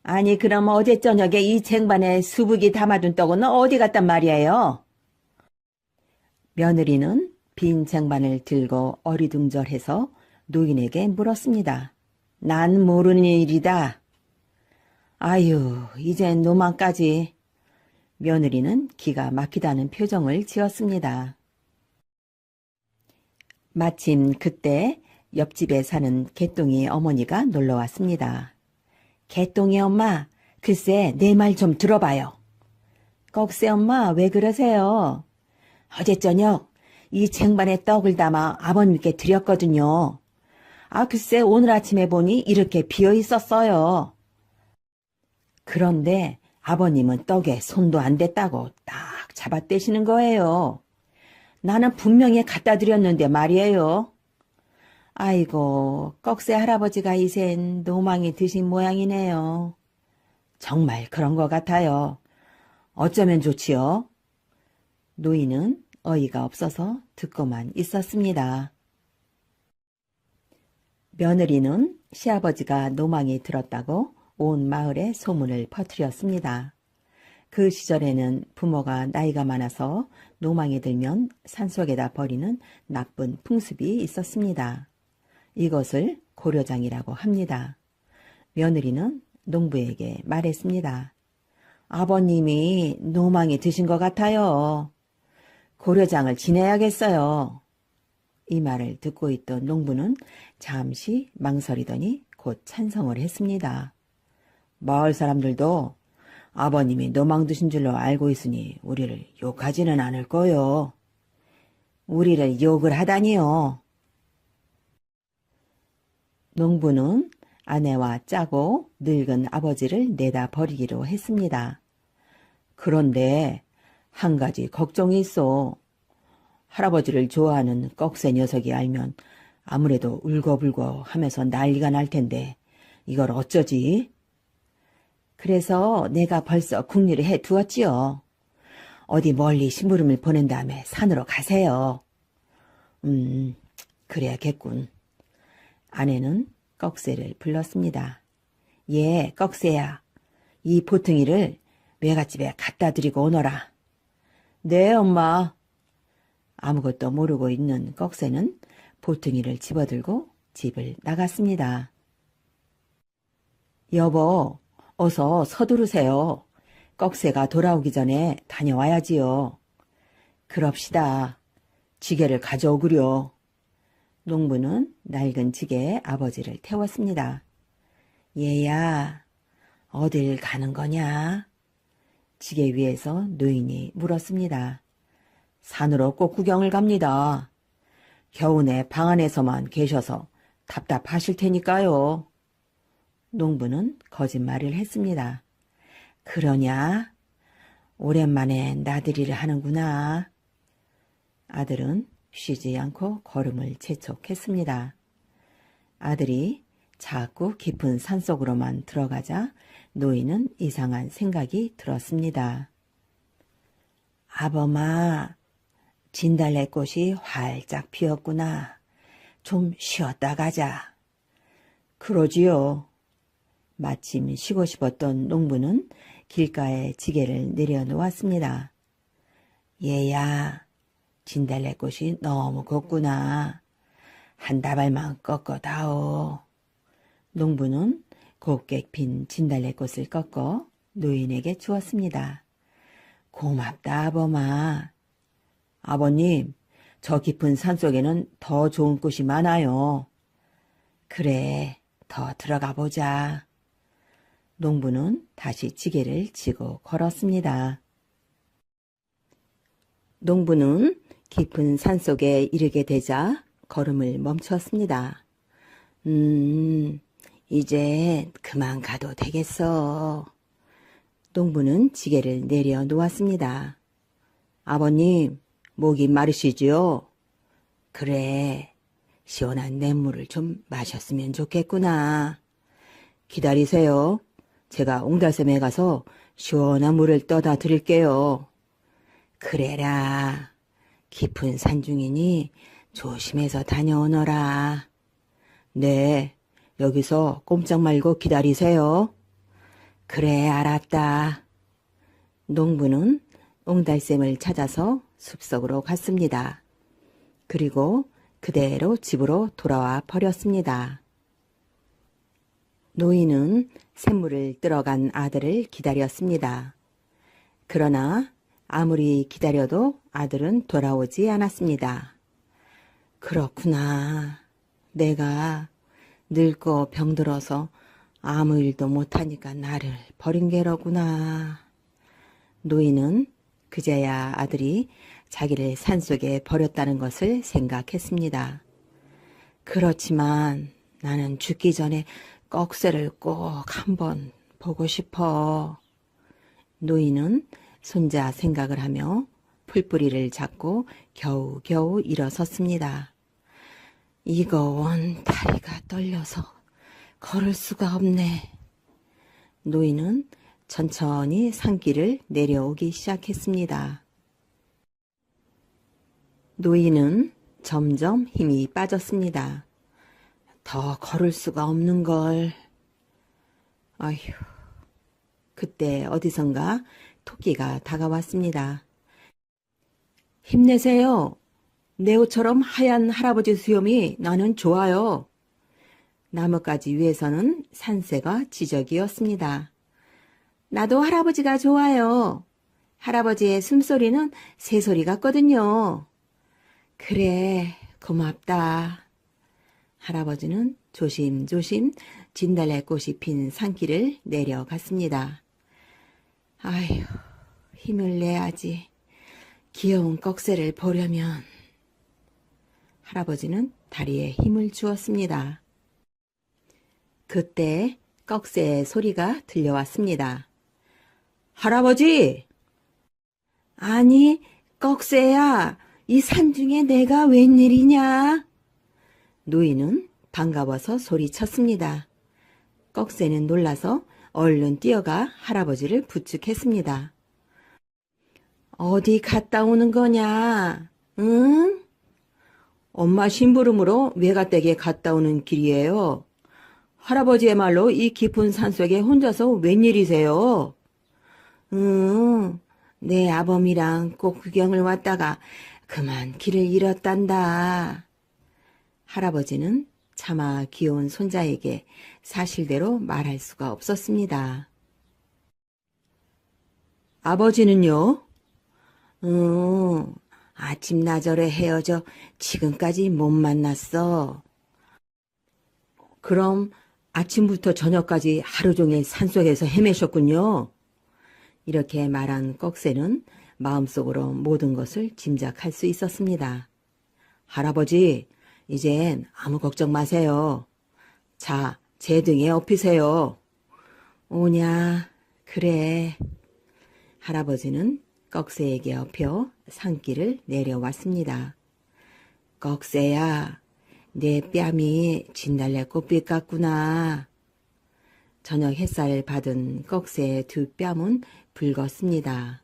아니 그럼 어제 저녁에 이 쟁반에 수북이 담아둔 떡은 어디 갔단 말이에요? 며느리는 빈 쟁반을 들고 어리둥절해서 노인에게 물었습니다. 난 모르는 일이다. 아유, 이젠 노망까지. 며느리는 기가 막히다는 표정을 지었습니다. 마침 그때 옆집에 사는 개똥이 어머니가 놀러왔습니다. 개똥이 엄마, 글쎄 내 말 좀 들어봐요. 꺽쇠 엄마, 왜 그러세요? 어제 저녁 이 쟁반에 떡을 담아 아버님께 드렸거든요. 아, 글쎄 오늘 아침에 보니 이렇게 비어 있었어요. 그런데 아버님은 떡에 손도 안 댔다고 딱 잡아떼시는 거예요. 나는 분명히 갖다 드렸는데 말이에요. 아이고, 꺽쇠 할아버지가 이젠 노망이 드신 모양이네요. 정말 그런 것 같아요. 어쩌면 좋지요? 노인은 어이가 없어서 듣고만 있었습니다. 며느리는 시아버지가 노망이 들었다고 온 마을에 소문을 퍼뜨렸습니다. 그 시절에는 부모가 나이가 많아서 노망이 들면 산속에다 버리는 나쁜 풍습이 있었습니다. 이것을 고려장이라고 합니다. 며느리는 농부에게 말했습니다. 아버님이 노망이 드신 것 같아요. 고려장을 지내야겠어요. 이 말을 듣고 있던 농부는 잠시 망설이더니 곧 찬성을 했습니다. 마을 사람들도 아버님이 노망 드신 줄로 알고 있으니 우리를 욕하지는 않을 거요. 우리를 욕을 하다니요. 농부는 아내와 짜고 늙은 아버지를 내다 버리기로 했습니다. 그런데 한 가지 걱정이 있어. 할아버지를 좋아하는 꺽쇠 녀석이 알면 아무래도 울고불고 하면서 난리가 날 텐데 이걸 어쩌지? 그래서 내가 벌써 궁리를 해두었지요. 어디 멀리 심부름을 보낸 다음에 산으로 가세요. 그래야겠군. 아내는 꺽쇠를 불렀습니다. 예, 꺽쇠야. 이 보퉁이를 외갓집에 갖다 드리고 오너라. 네, 엄마. 아무것도 모르고 있는 꺽쇠는 보퉁이를 집어들고 집을 나갔습니다. 여보, 어서 서두르세요. 꺽쇠가 돌아오기 전에 다녀와야지요. 그럽시다. 지게를 가져오구려. 농부는 낡은 지게에 아버지를 태웠습니다. 얘야, 어딜 가는 거냐? 지게 위에서 노인이 물었습니다. 산으로 꼭 구경을 갑니다. 겨우내 방 안에서만 계셔서 답답하실 테니까요. 농부는 거짓말을 했습니다. 그러냐? 오랜만에 나들이를 하는구나. 아들은 쉬지 않고 걸음을 재촉했습니다. 아들이 자꾸 깊은 산속으로만 들어가자 노인은 이상한 생각이 들었습니다. 아범아, 진달래꽃이 활짝 피었구나. 좀 쉬었다 가자. 그러지요. 마침 쉬고 싶었던 농부는 길가에 지게를 내려놓았습니다. 얘야, 진달래꽃이 너무 곱구나. 한 다발만 꺾어다오. 농부는 곱게 핀 진달래꽃을 꺾어 노인에게 주었습니다. 고맙다, 아범아. 아버님, 저 깊은 산속에는 더 좋은 꽃이 많아요. 그래, 더 들어가 보자. 농부는 다시 지게를 지고 걸었습니다. 농부는 깊은 산속에 이르게 되자 걸음을 멈추었습니다. 이제 그만 가도 되겠어. 농부는 지게를 내려놓았습니다. 아버님, 목이 마르시지요? 그래, 시원한 냇물을 좀 마셨으면 좋겠구나. 기다리세요. 제가 옹달샘에 가서 시원한 물을 떠다 드릴게요. 그래라. 깊은 산중이니 조심해서 다녀오너라. 네, 여기서 꼼짝 말고 기다리세요. 그래, 알았다. 농부는 옹달샘을 찾아서 숲속으로 갔습니다. 그리고 그대로 집으로 돌아와 버렸습니다. 노인은 샘물을 들어간 아들을 기다렸습니다. 그러나 아무리 기다려도 아들은 돌아오지 않았습니다. 그렇구나. 내가 늙고 병들어서 아무 일도 못하니까 나를 버린 게로구나. 노인은 그제야 아들이 자기를 산속에 버렸다는 것을 생각했습니다. 그렇지만 나는 죽기 전에 꺽쇠를 꼭 한번 보고 싶어. 노인은 손자 생각을 하며 풀뿌리를 잡고 겨우겨우 일어섰습니다. 이거 원 다리가 떨려서 걸을 수가 없네. 노인은 천천히 산길을 내려오기 시작했습니다. 노인은 점점 힘이 빠졌습니다. 더 걸을 수가 없는걸. 아휴. 그때 어디선가 토끼가 다가왔습니다. 힘내세요. 내 옷처럼 하얀 할아버지 수염이 나는 좋아요. 나뭇가지 위에서는 산새가 지적이었습니다. 나도 할아버지가 좋아요. 할아버지의 숨소리는 새소리 같거든요. 그래, 고맙다. 할아버지는 조심조심 진달래꽃이 핀 산길을 내려갔습니다. 아휴, 힘을 내야지. 귀여운 꺽쇠를 보려면. 할아버지는 다리에 힘을 주었습니다. 그때 꺽쇠의 소리가 들려왔습니다. 할아버지! 아니, 꺽쇠야, 이 산중에 내가 웬일이냐? 노인은 반가워서 소리쳤습니다. 꺽쇠는 놀라서 얼른 뛰어가 할아버지를 부축했습니다. 어디 갔다 오는 거냐? 응? 엄마 심부름으로 외가댁에 갔다 오는 길이에요. 할아버지의 말로 이 깊은 산속에 혼자서 웬일이세요? 내 아범이랑 꼭 구경을 왔다가 그만 길을 잃었단다. 할아버지는 차마 귀여운 손자에게 사실대로 말할 수가 없었습니다. 아버지는요? 아침나절에 헤어져 지금까지 못 만났어. 그럼 아침부터 저녁까지 하루 종일 산속에서 헤매셨군요. 이렇게 말한 꺽쇠는 마음속으로 모든 것을 짐작할 수 있었습니다. 할아버지, 이젠 아무 걱정 마세요. 자, 제 등에 업히세요. 오냐, 그래. 할아버지는 꺽쇠에게 업혀 산길을 내려왔습니다. 꺽쇠야, 내 뺨이 진달래 꽃빛 같구나. 저녁 햇살을 받은 꺽쇠의 두 뺨은 붉었습니다.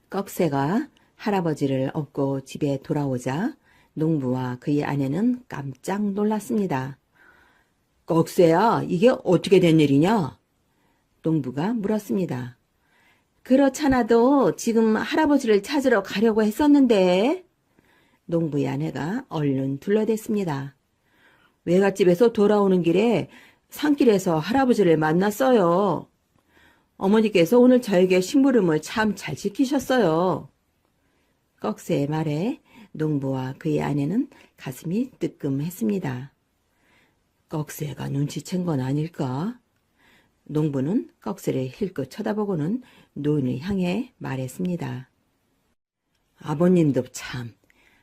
꺽쇠가 할아버지를 업고 집에 돌아오자 농부와 그의 아내는 깜짝 놀랐습니다. 꺽쇠야, 이게 어떻게 된 일이냐? 농부가 물었습니다. 그렇잖아도 지금 할아버지를 찾으러 가려고 했었는데. 농부의 아내가 얼른 둘러댔습니다. 외갓집에서 돌아오는 길에 산길에서 할아버지를 만났어요. 어머니께서 오늘 저에게 심부름을 참 잘 지키셨어요. 꺽쇠의 말에 농부와 그의 아내는 가슴이 뜨끔했습니다. 꺽쇠가 눈치챈 건 아닐까? 농부는 꺽쇠를 힐끗 쳐다보고는 노인을 향해 말했습니다. 아버님도 참,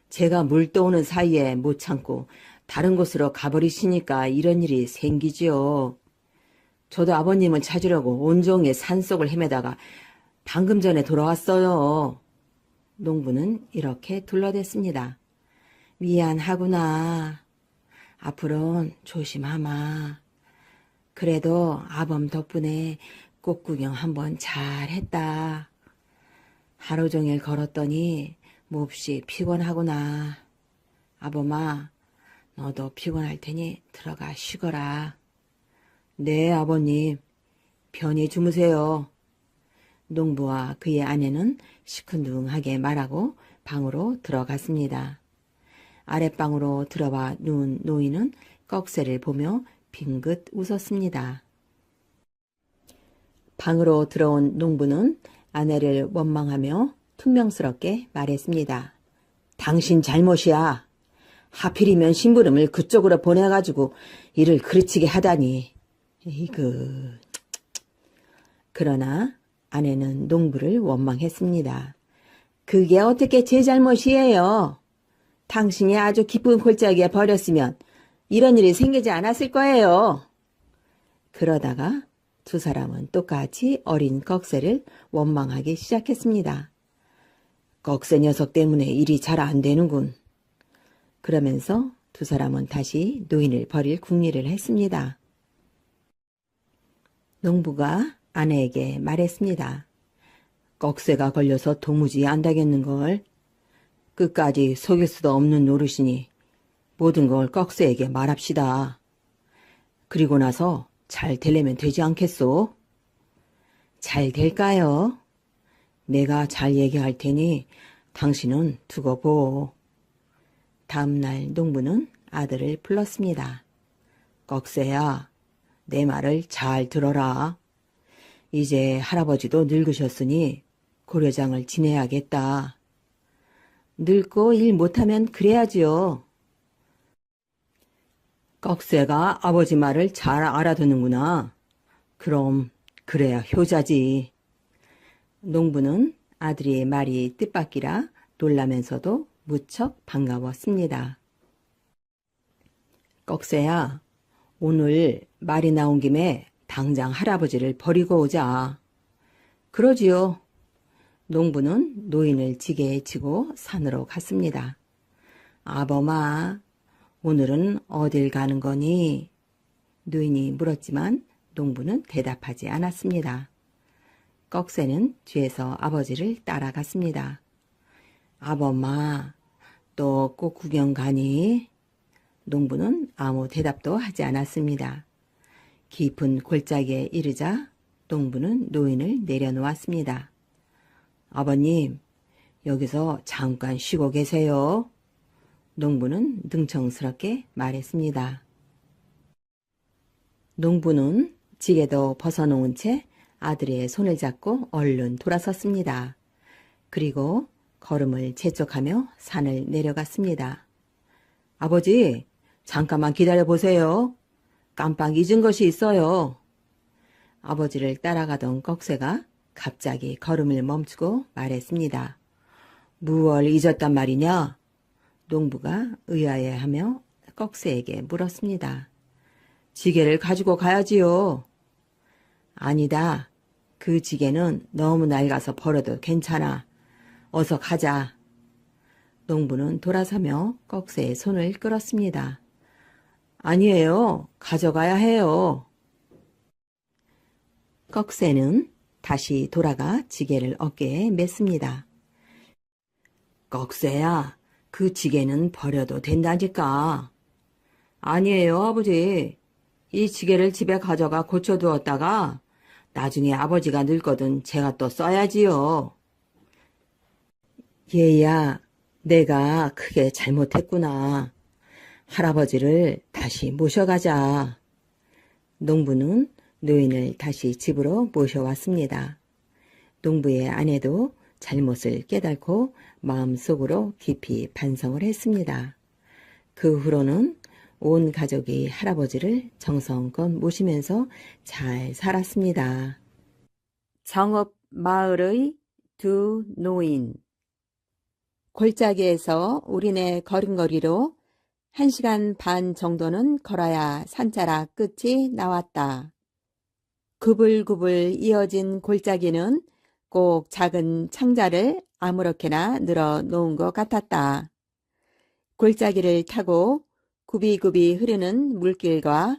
제가 물 떠오는 사이에 못 참고 다른 곳으로 가버리시니까 이런 일이 생기지요. 저도 아버님을 찾으려고 온종일 산속을 헤매다가 방금 전에 돌아왔어요. 농부는 이렇게 둘러댔습니다. 미안하구나. 앞으로는 조심하마. 그래도 아범 덕분에 꽃 구경 한번 잘했다. 하루 종일 걸었더니 몹시 피곤하구나. 아범아, 너도 피곤할 테니 들어가 쉬거라. 네, 아버님. 편히 주무세요. 농부와 그의 아내는 시큰둥하게 말하고 방으로 들어갔습니다. 아랫방으로 들어와 누운 노인은 꺽쇠를 보며 빙긋 웃었습니다. 방으로 들어온 농부는 아내를 원망하며 퉁명스럽게 말했습니다. 당신 잘못이야. 하필이면 심부름을 그쪽으로 보내가지고 일을 그르치게 하다니. 이그. 그러나 아내는 농부를 원망했습니다. 그게 어떻게 제 잘못이에요? 당신이 아주 기쁜 골짜기에 버렸으면 이런 일이 생기지 않았을 거예요. 그러다가 두 사람은 똑같이 어린 꺽쇠를 원망하기 시작했습니다. 꺽쇠 녀석 때문에 일이 잘 안 되는군. 그러면서 두 사람은 다시 노인을 버릴 궁리를 했습니다. 농부가 아내에게 말했습니다. 꺽쇠가 걸려서 도무지 안 되겠는걸. 끝까지 속일 수도 없는 노릇이니 모든 걸 꺽쇠에게 말합시다. 그리고 나서 잘 되려면 되지 않겠소? 잘 될까요? 내가 잘 얘기할 테니 당신은 두고 보. 다음날 농부는 아들을 불렀습니다. 꺽쇠야, 내 말을 잘 들어라. 이제 할아버지도 늙으셨으니 고려장을 지내야겠다. 늙고 일 못하면 그래야지요. 꺽쇠가 아버지 말을 잘 알아듣는구나. 그럼 그래야 효자지. 농부는 아들의 말이 뜻밖이라 놀라면서도 무척 반가웠습니다. 꺽쇠야, 오늘 말이 나온 김에 당장 할아버지를 버리고 오자. 그러지요. 농부는 노인을 지게에 지고 산으로 갔습니다. 아범아, 오늘은 어딜 가는 거니? 노인이 물었지만 농부는 대답하지 않았습니다. 꺽쇠는 뒤에서 아버지를 따라갔습니다. 아범아, 또 꽃 구경 가니? 농부는 아무 대답도 하지 않았습니다. 깊은 골짜기에 이르자 농부는 노인을 내려놓았습니다. 아버님, 여기서 잠깐 쉬고 계세요. 농부는 능청스럽게 말했습니다. 농부는 지게도 벗어놓은 채 아들의 손을 잡고 얼른 돌아섰습니다. 그리고 걸음을 재촉하며 산을 내려갔습니다. 아버지, 잠깐만 기다려보세요. 깜빡 잊은 것이 있어요. 아버지를 따라가던 꺽쇠가 갑자기 걸음을 멈추고 말했습니다. 무얼 잊었단 말이냐? 농부가 의아해하며 꺽쇠에게 물었습니다. 지게를 가지고 가야지요. 아니다. 그 지게는 너무 낡아서 버려도 괜찮아. 어서 가자. 농부는 돌아서며 꺽쇠의 손을 끌었습니다. 아니에요. 가져가야 해요. 꺽쇠는 다시 돌아가 지게를 어깨에 맸습니다. 꺽쇠야, 그 지게는 버려도 된다니까. 아니에요, 아버지. 이 지게를 집에 가져가 고쳐두었다가 나중에 아버지가 늙거든 제가 또 써야지요. 얘야, 내가 크게 잘못했구나. 할아버지를 다시 모셔가자. 농부는 노인을 다시 집으로 모셔왔습니다. 농부의 아내도 잘못을 깨닫고 마음속으로 깊이 반성을 했습니다. 그 후로는 온 가족이 할아버지를 정성껏 모시면서 잘 살았습니다.
정읍 마을의 두 노인. 골짜기에서 우리네 걸음걸이로 1시간 반 정도는 걸어야 산자락 끝이 나왔다. 구불구불 이어진 골짜기는 꼭 작은 창자를 아무렇게나 늘어 놓은 것 같았다. 골짜기를 타고 굽이굽이 흐르는 물길과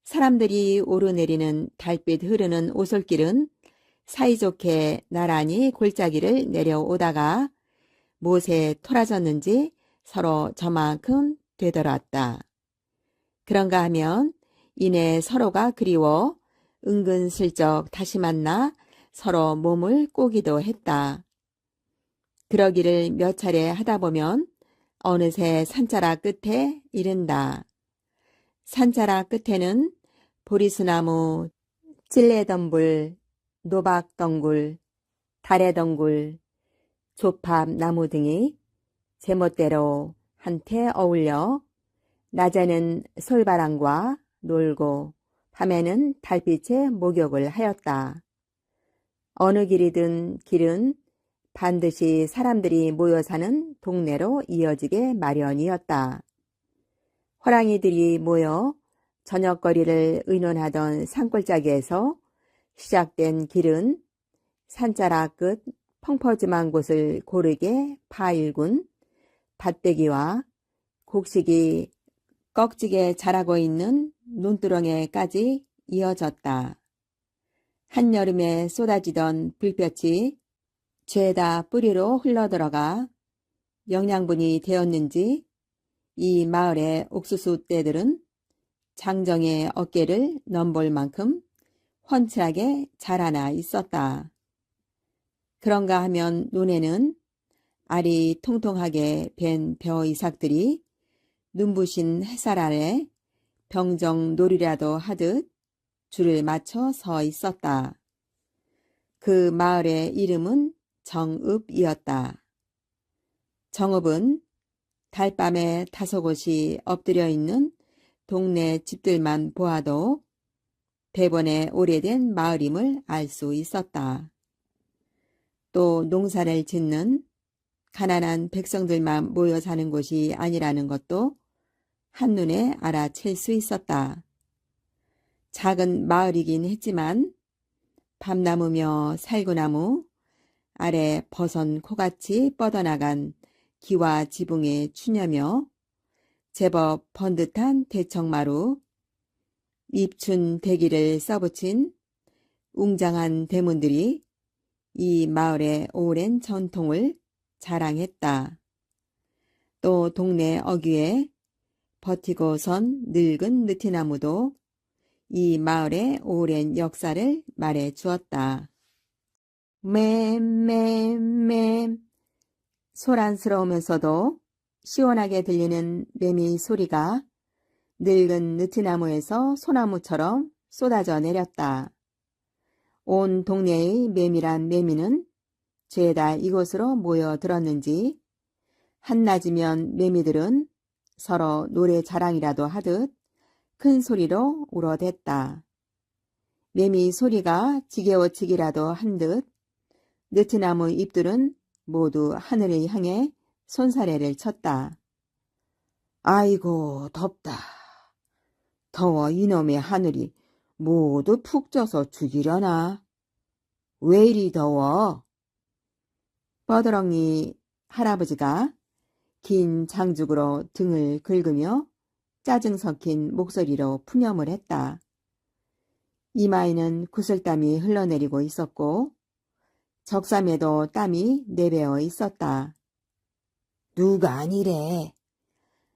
사람들이 오르내리는 달빛 흐르는 오솔길은 사이좋게 나란히 골짜기를 내려오다가 못에 토라졌는지 서로 저만큼 되돌았다. 그런가 하면 이내 서로가 그리워 은근슬쩍 다시 만나 서로 몸을 꼬기도 했다. 그러기를 몇 차례 하다 보면 어느새 산자락 끝에 이른다. 산자락 끝에는 보리수나무, 찔레덩굴, 노박덩굴, 다래덩굴, 조팝나무 등이 제멋대로 한테 어울려 낮에는 솔바람과 놀고 밤에는 달빛에 목욕을 하였다. 어느 길이든 길은 반드시 사람들이 모여 사는 동네로 이어지게 마련이었다. 호랑이들이 모여 저녁거리를 의논하던 산골짜기에서 시작된 길은 산자락 끝 펑퍼짐한 곳을 고르게 파일군 밭대기와 곡식이 꺽지게 자라고 있는 논두렁에까지 이어졌다. 한여름에 쏟아지던 불볕이 죄다 뿌리로 흘러들어가 영양분이 되었는지 이 마을의 옥수수 떼들은 장정의 어깨를 넘볼 만큼 훤칠하게 자라나 있었다. 그런가 하면 논에는 알이 통통하게 밴 벼 이삭들이 눈부신 햇살 아래 병정놀이라도 하듯 줄을 맞춰 서 있었다. 그 마을의 이름은 정읍이었다. 정읍은 달밤에 다소곳이 엎드려 있는 동네 집들만 보아도 대번에 오래된 마을임을 알 수 있었다. 또 농사를 짓는 가난한 백성들만 모여 사는 곳이 아니라는 것도 한눈에 알아챌 수 있었다. 작은 마을이긴 했지만 밤나무며 살구나무, 아래 버선 코같이 뻗어나간 기와 지붕의 추녀며 제법 번듯한 대청마루, 입춘 대기를 써붙인 웅장한 대문들이 이 마을의 오랜 전통을 자랑했다. 또 동네 어귀에 버티고 선 늙은 느티나무도 이 마을의 오랜 역사를 말해 주었다. 맴 소란스러우면서도 시원하게 들리는 매미 소리가 늙은 느티나무에서 소나무처럼 쏟아져 내렸다. 온 동네의 매미란 매미는 죄다 이곳으로 모여들었는지 한낮이면 매미들은 서로 노래 자랑이라도 하듯 큰 소리로 울어댔다. 매미 소리가 지게워치기라도 한 듯 느티나무 잎들은 모두 하늘을 향해 손사래를 쳤다. 아이고, 덥다. 더워 이놈의 하늘이 모두 푹 쪄서 죽이려나. 왜 이리 더워? 뻐드렁이 할아버지가 긴 장죽으로 등을 긁으며 짜증 섞인 목소리로 푸념을 했다. 이마에는 구슬땀이 흘러내리고 있었고 적삼에도 땀이 내배어 있었다. 누가 아니래.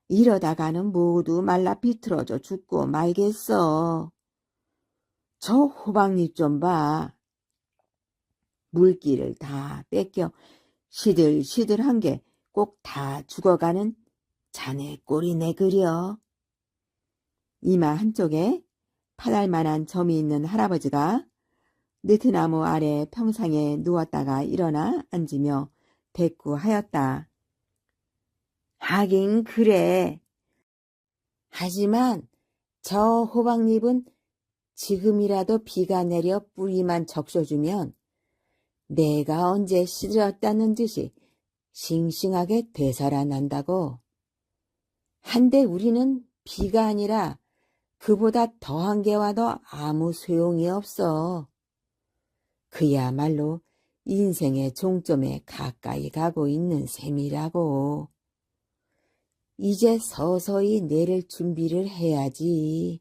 이러다가는 모두 말라 비틀어져 죽고 말겠어. 저 호박잎 좀 봐. 물기를 다 뺏겨 시들시들한 게 꼭 다 죽어가는 자네 꼴이네 그려. 이마 한쪽에 파달만한 점이 있는 할아버지가 느티나무 아래 평상에 누웠다가 일어나 앉으며 대꾸하였다. 하긴 그래. 하지만 저 호박잎은 지금이라도 비가 내려 뿌리만 적셔주면 내가 언제 시들었다는 듯이 싱싱하게 되살아난다고. 한데 우리는 비가 아니라 그보다 더한 게 와도 아무 소용이 없어. 그야말로 인생의 종점에 가까이 가고 있는 셈이라고. 이제 서서히 내릴 준비를 해야지.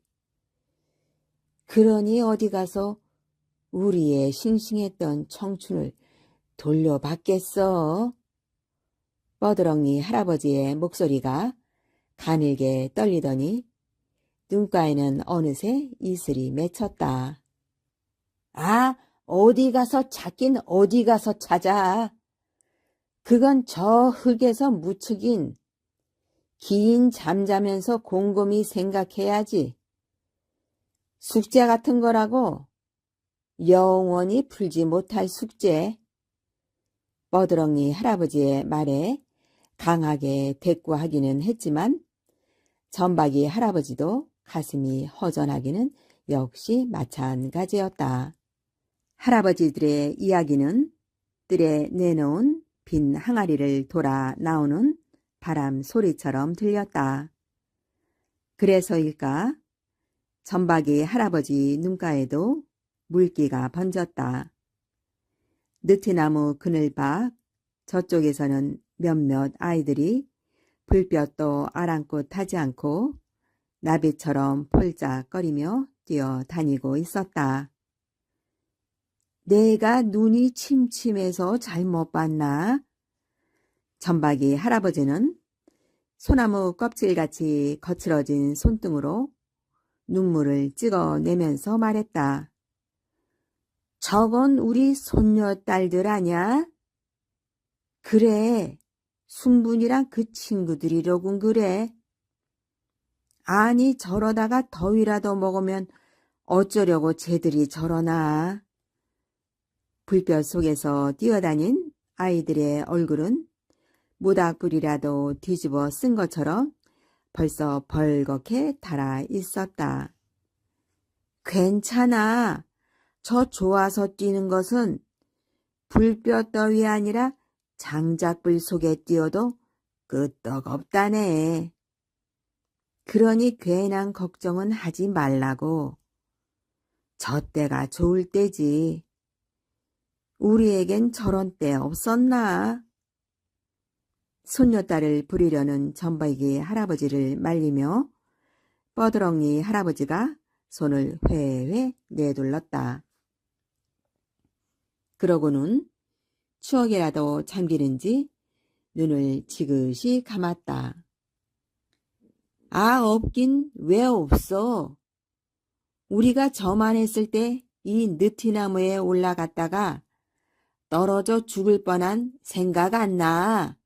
그러니 어디 가서 우리의 싱싱했던 청춘을 돌려받겠어. 뻐드렁이 할아버지의 목소리가 가늘게 떨리더니 눈가에는 어느새 이슬이 맺혔다. 아, 어디 가서 찾긴 어디 가서 찾아. 그건 저 흙에서 무척인 긴 잠자면서 곰곰이 생각해야지. 숙제 같은 거라고. 영원히 풀지 못할 숙제. 뻐드렁이 할아버지의 말에 강하게 대꾸하기는 했지만 점박이 할아버지도 가슴이 허전하기는 역시 마찬가지였다. 할아버지들의 이야기는 뜰에 내놓은 빈 항아리를 돌아 나오는 바람 소리처럼 들렸다. 그래서일까 점박이 할아버지 눈가에도 물기가 번졌다. 느티나무 그늘 밖 저쪽에서는 몇몇 아이들이 불볕도 아랑곳 하지 않고 나비처럼 폴짝거리며 뛰어다니고 있었다. 내가 눈이 침침해서 잘못 봤나? 점박이 할아버지는 소나무 껍질같이 거칠어진 손등으로 눈물을 찍어내면서 말했다. 저건 우리 손녀딸들 아냐? 그래, 순분이랑 그 친구들이로군 그래. 아니 저러다가 더위라도 먹으면 어쩌려고 쟤들이 저러나. 불볕 속에서 뛰어다닌 아이들의 얼굴은 모닥불이라도 뒤집어 쓴 것처럼 벌써 벌겋게 달아 있었다. 괜찮아. 저 좋아서 뛰는 것은 불볕 더위 아니라 장작불 속에 뛰어도 끄떡없다네. 그러니 괜한 걱정은 하지 말라고. 저 때가 좋을 때지. 우리에겐 저런 때 없었나? 손녀딸을 부리려는 점박이 할아버지를 말리며 뻐드렁이 할아버지가 손을 회회 내둘렀다. 그러고는 추억이라도 잠기는지 눈을 지그시 감았다. 아, 없긴 왜 없어. 우리가 저만 했을 때 이 느티나무에 올라갔다가 떨어져 죽을 뻔한 생각 안 나.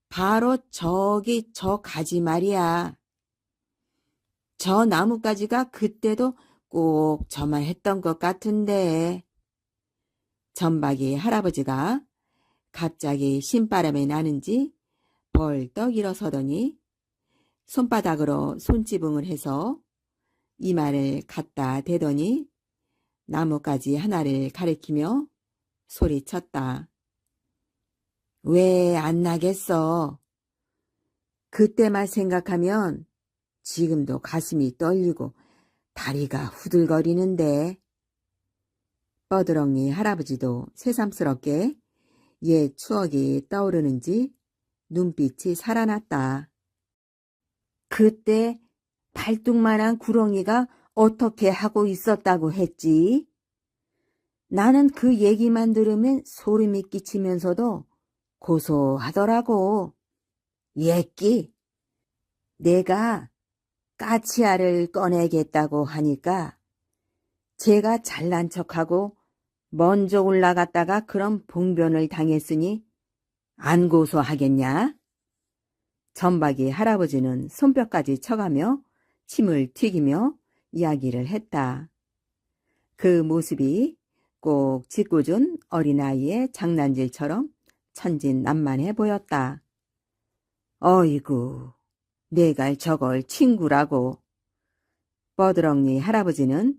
바로 저기 저 가지 말이야. 저 나뭇가지가 그때도 꼭 저만 했던 것 같은데. 점박이 할아버지가 갑자기 신바람이 나는지 벌떡 일어서더니 손바닥으로 손지붕을 해서 이마를 갖다 대더니 나뭇가지 하나를 가리키며 소리쳤다. 왜 안 나겠어? 그때만 생각하면 지금도 가슴이 떨리고 다리가 후들거리는데. 뻐드렁이 할아버지도 새삼스럽게 옛 추억이 떠오르는지 눈빛이 살아났다. 그때 발뚝만한 구렁이가 어떻게 하고 있었다고 했지? 나는 그 얘기만 들으면 소름이 끼치면서도 고소하더라고. 옛기, 내가 까치알을 꺼내겠다고 하니까 제가 잘난 척하고 먼저 올라갔다가 그런 봉변을 당했으니 안 고소하겠냐? 전박이 할아버지는 손뼉까지 쳐가며 침을 튀기며 이야기를 했다. 그 모습이 꼭 짓궂은 어린아이의 장난질처럼 천진난만해 보였다. 어이구, 내가 저걸 친구라고. 뻐드렁니 할아버지는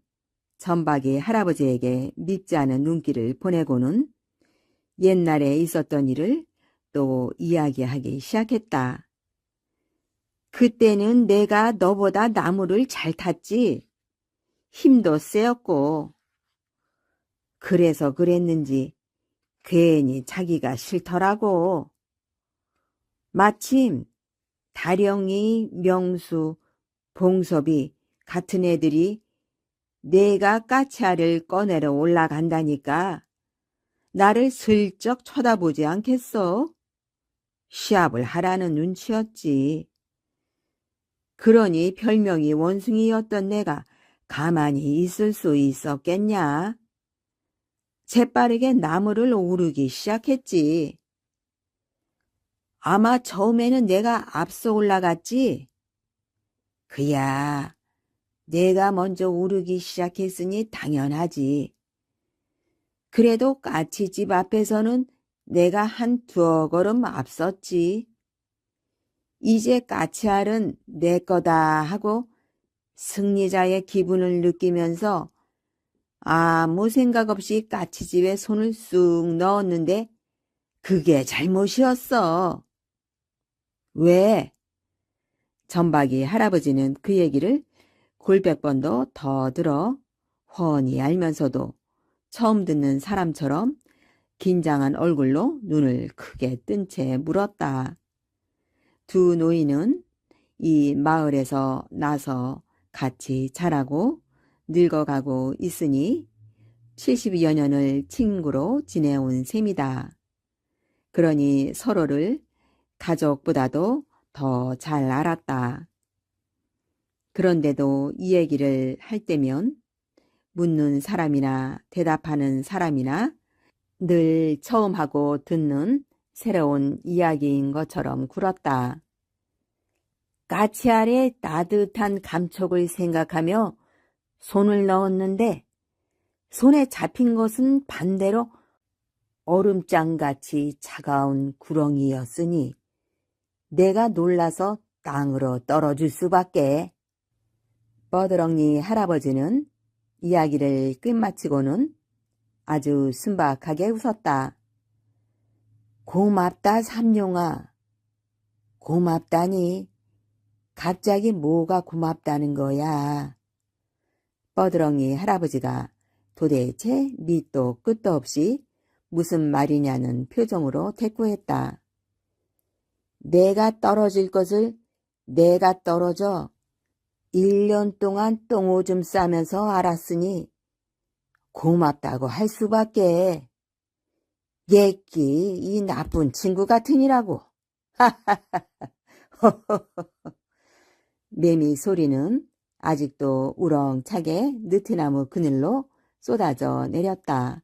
전박이 할아버지에게 밉지 않은 눈길을 보내고는 옛날에 있었던 일을 또 이야기하기 시작했다. 그때는 내가 너보다 나무를 잘 탔지. 힘도 세었고. 그래서 그랬는지 괜히 자기가 싫더라고. 마침 다령이, 명수, 봉섭이 같은 애들이 내가 까치알을 꺼내러 올라간다니까 나를 슬쩍 쳐다보지 않겠어? 시합을 하라는 눈치였지. 그러니 별명이 원숭이였던 내가 가만히 있을 수 있었겠냐? 재빠르게 나무를 오르기 시작했지. 아마 처음에는 내가 앞서 올라갔지? 그야, 내가 먼저 오르기 시작했으니 당연하지. 그래도 까치집 앞에서는 내가 한 두어 걸음 앞섰지. 이제 까치알은 내 거다 하고 승리자의 기분을 느끼면서 아무 생각 없이 까치집에 손을 쑥 넣었는데 그게 잘못이었어. 왜? 전박이 할아버지는 그 얘기를 골백 번도 더 들어 훤히 알면서도 처음 듣는 사람처럼 긴장한 얼굴로 눈을 크게 뜬 채 물었다. 두 노인은 이 마을에서 나서 같이 자라고 늙어가고 있으니 70여 년을 친구로 지내온 셈이다. 그러니 서로를 가족보다도 더 잘 알았다. 그런데도 이 얘기를 할 때면 묻는 사람이나 대답하는 사람이나 늘 처음 하고 듣는 새로운 이야기인 것처럼 굴었다. 까치알의 따뜻한 감촉을 생각하며 손을 넣었는데 손에 잡힌 것은 반대로 얼음장같이 차가운 구렁이였으니 내가 놀라서 땅으로 떨어질 수밖에. 뻐드렁니 할아버지는 이야기를 끝마치고는 아주 순박하게 웃었다. 고맙다 삼룡아. 고맙다니. 갑자기 뭐가 고맙다는 거야. 뻐드렁니 할아버지가 도대체 밑도 끝도 없이 무슨 말이냐는 표정으로 대꾸했다. 내가 떨어질 것을 내가 떨어져 1년 동안 똥오줌 싸면서 알았으니 고맙다고 할 수밖에. 예끼 이 나쁜 친구 같으니라고. 매미 소리는 아직도 우렁차게 느티나무 그늘로 쏟아져 내렸다.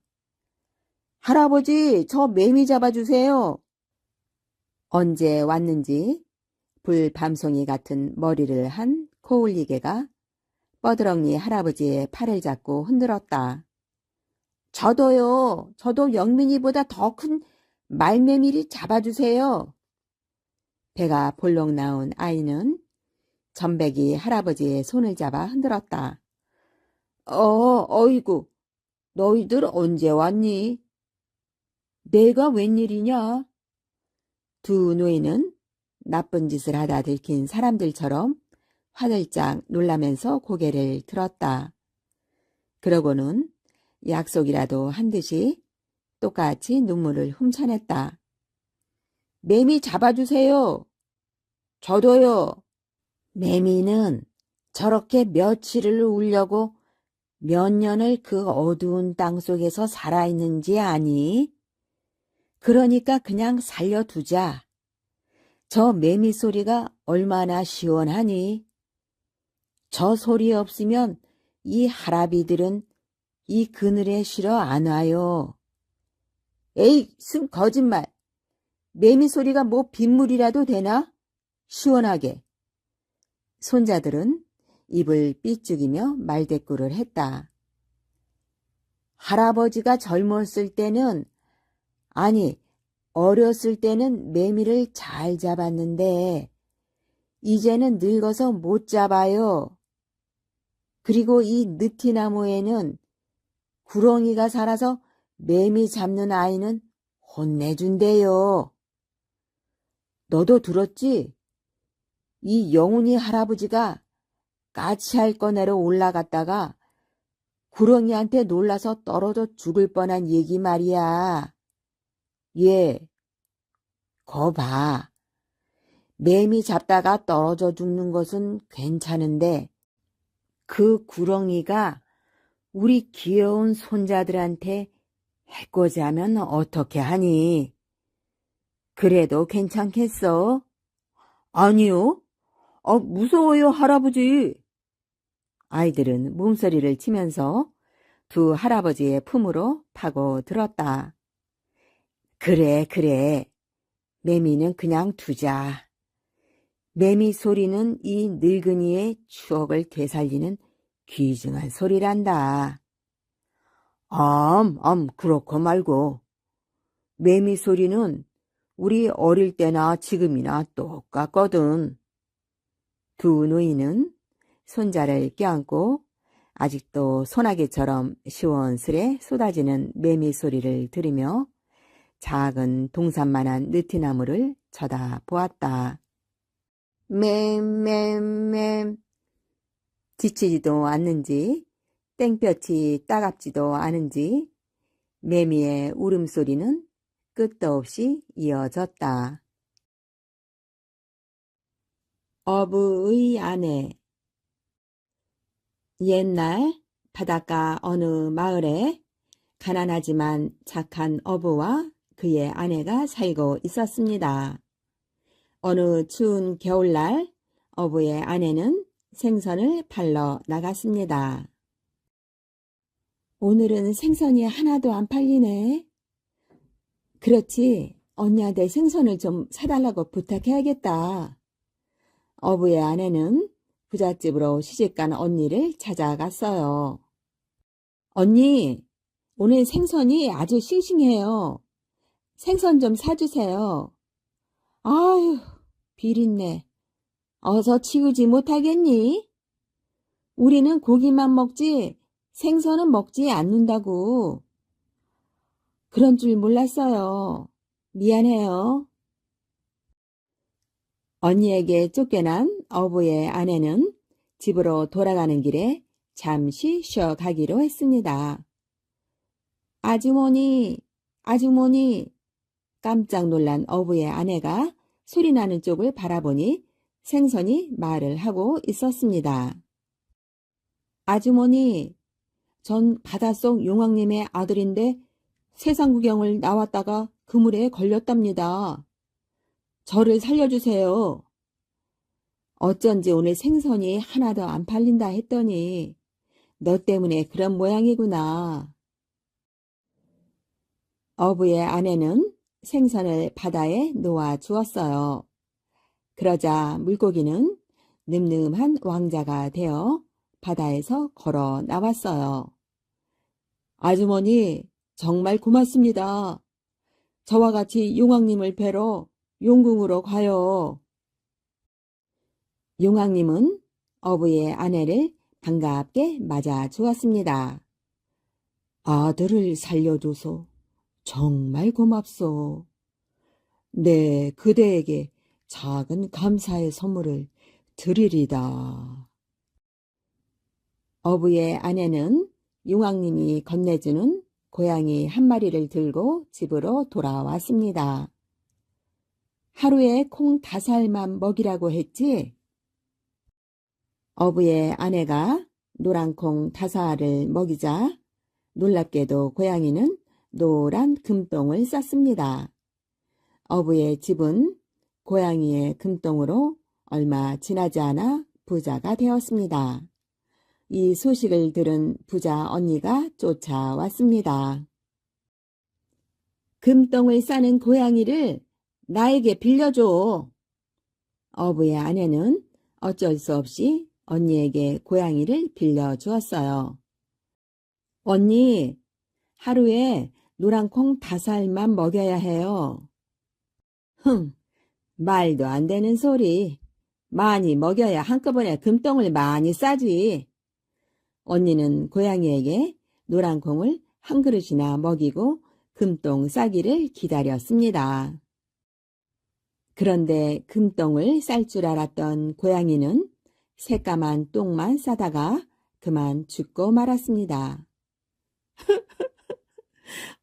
할아버지, 저 매미 잡아주세요. 언제 왔는지 불밤송이 같은 머리를 한 코울리개가 뻐드렁니 할아버지의 팔을 잡고 흔들었다. 저도 영민이보다 더 큰 말매미를 잡아주세요. 배가 볼록 나온 아이는 전백이 할아버지의 손을 잡아 흔들었다. 어이구, 너희들 언제 왔니? 내가 웬일이냐? 두 노인은 나쁜 짓을 하다 들킨 사람들처럼 화들짝 놀라면서 고개를 들었다. 그러고는 약속이라도 한 듯이 똑같이 눈물을 훔쳐냈다. 매미 잡아주세요. 저도요. 매미는 저렇게 며칠을 울려고 몇 년을 그 어두운 땅 속에서 살아있는지 아니? 그러니까 그냥 살려두자. 저 매미 소리가 얼마나 시원하니? 저 소리 없으면 이 할아비들은 이 그늘에 쉬러 안 와요. 에이, 순 거짓말. 매미 소리가 뭐 빗물이라도 되나? 시원하게. 손자들은 입을 삐죽이며 말대꾸를 했다. 할아버지가 젊었을 때는, 아니, 어렸을 때는 매미를 잘 잡았는데 이제는 늙어서 못 잡아요. 그리고 이 느티나무에는 구렁이가 살아서 매미 잡는 아이는 혼내준대요. 너도 들었지? 이 영훈이 할아버지가 까치할 꺼내러 올라갔다가 구렁이한테 놀라서 떨어져 죽을 뻔한 얘기 말이야. 예, 거 봐. 매미 잡다가 떨어져 죽는 것은 괜찮은데 그 구렁이가 우리 귀여운 손자들한테 해코지 하면 어떻게 하니? 그래도 괜찮겠어? 아니요. 무서워요, 할아버지. 아이들은 몸서리를 치면서 두 할아버지의 품으로 파고들었다. 그래, 그래. 매미는 그냥 두자. 매미 소리는 이 늙은이의 추억을 되살리는 귀중한 소리란다. 그렇고 말고. 매미 소리는 우리 어릴 때나 지금이나 똑같거든. 두 노인은 손자를 껴안고 아직도 소나기처럼 시원스레 쏟아지는 매미 소리를 들으며 작은 동산만한 느티나무를 쳐다보았다. 맴. 지치지도 않는지 땡볕이 따갑지도 않은지 매미의 울음소리는 끝도 없이 이어졌다. 어부의 아내. 옛날 바닷가 어느 마을에 가난하지만 착한 어부와 그의 아내가 살고 있었습니다. 어느 추운 겨울날 어부의 아내는 생선을 팔러 나갔습니다. 오늘은 생선이 하나도 안 팔리네. 그렇지, 언니한테 생선을 좀 사달라고 부탁해야겠다. 어부의 아내는 부잣집으로 시집간 언니를 찾아갔어요. 언니, 오늘 생선이 아주 싱싱해요. 생선 좀 사주세요. 아유, 비린내. 어서 치우지 못하겠니? 우리는 고기만 먹지 생선은 먹지 않는다고. 그런 줄 몰랐어요. 미안해요. 언니에게 쫓겨난 어부의 아내는 집으로 돌아가는 길에 잠시 쉬어가기로 했습니다. 아주머니, 아주머니. 깜짝 놀란 어부의 아내가 소리나는 쪽을 바라보니 생선이 말을 하고 있었습니다. 아주머니, 전 바닷속 용왕님의 아들인데 세상 구경을 나왔다가 그물에 걸렸답니다. 저를 살려주세요. 어쩐지 오늘 생선이 하나도 안 팔린다 했더니 너 때문에 그런 모양이구나. 어부의 아내는 생선을 바다에 놓아 주었어요. 그러자 물고기는 늠름한 왕자가 되어 바다에서 걸어 나왔어요. 아주머니, 정말 고맙습니다. 저와 같이 용왕님을 뵈러 용궁으로 가요. 용왕님은 어부의 아내를 반갑게 맞아 주었습니다. 아들을 살려줘서 정말 고맙소. 네, 그대에게 작은 감사의 선물을 드리리다. 어부의 아내는 용왕님이 건네주는 고양이 한 마리를 들고 집으로 돌아왔습니다. 하루에 콩 5알만 먹이라고 했지? 어부의 아내가 노란콩 5알을 먹이자 놀랍게도 고양이는 노란 금똥을 쌌습니다. 어부의 집은 고양이의 금똥으로 얼마 지나지 않아 부자가 되었습니다. 이 소식을 들은 부자 언니가 쫓아왔습니다. 금똥을 싸는 고양이를 나에게 빌려줘. 어부의 아내는 어쩔 수 없이 언니에게 고양이를 빌려주었어요. 언니, 하루에 노란콩 5알만 먹여야 해요. 말도 안 되는 소리. 많이 먹여야 한꺼번에 금똥을 많이 싸지. 언니는 고양이에게 노란콩을 한 그릇이나 먹이고 금똥 싸기를 기다렸습니다. 그런데 금똥을 쌀 줄 알았던 고양이는 새까만 똥만 싸다가 그만 죽고 말았습니다.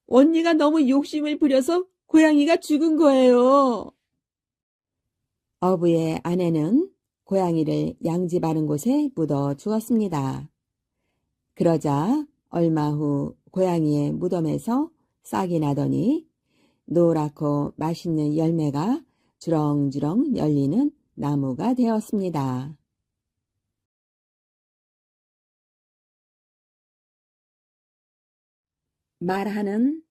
언니가 너무 욕심을 부려서 고양이가 죽은 거예요. 어부의 아내는 고양이를 양지 바른 곳에 묻어 주었습니다. 그러자 얼마 후 고양이의 무덤에서 싹이 나더니 노랗고 맛있는 열매가 주렁주렁 열리는 나무가 되었습니다. 말하는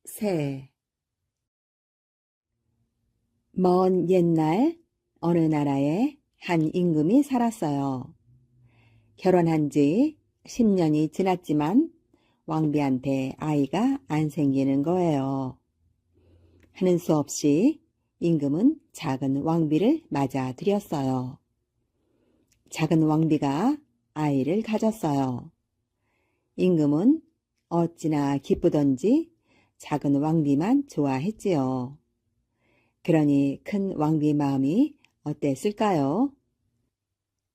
새. 먼 옛날 어느 나라에 한 임금이 살았어요. 결혼한 지 10년이 지났지만 왕비한테 아이가 안 생기는 거예요. 하는 수 없이 임금은 작은 왕비를 맞아들였어요. 작은 왕비가 아이를 가졌어요. 임금은 어찌나 기쁘던지 작은 왕비만 좋아했지요. 그러니 큰 왕비 마음이 어땠을까요?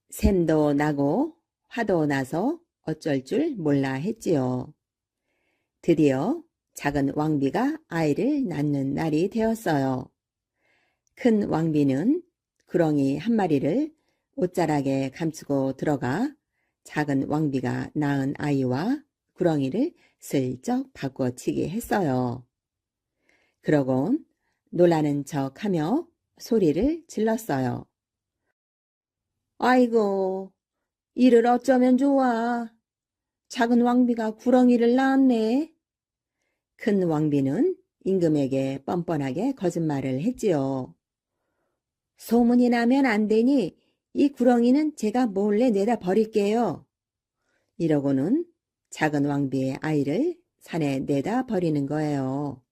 샘도 나고 화도 나서 어쩔 줄 몰라 했지요. 드디어 작은 왕비가 아이를 낳는 날이 되었어요. 큰 왕비는 구렁이 한 마리를 옷자락에 감추고 들어가 작은 왕비가 낳은 아이와 구렁이를 슬쩍 바꿔치기 했어요. 그러곤 놀라는 척하며 소리를 질렀어요. 아이고, 이를 어쩌면 좋아. 작은 왕비가 구렁이를 낳았네. 큰 왕비는 임금에게 뻔뻔하게 거짓말을 했지요. 소문이 나면 안 되니 이 구렁이는 제가 몰래 내다 버릴게요. 이러고는 작은 왕비의 아이를 산에 내다 버리는 거예요.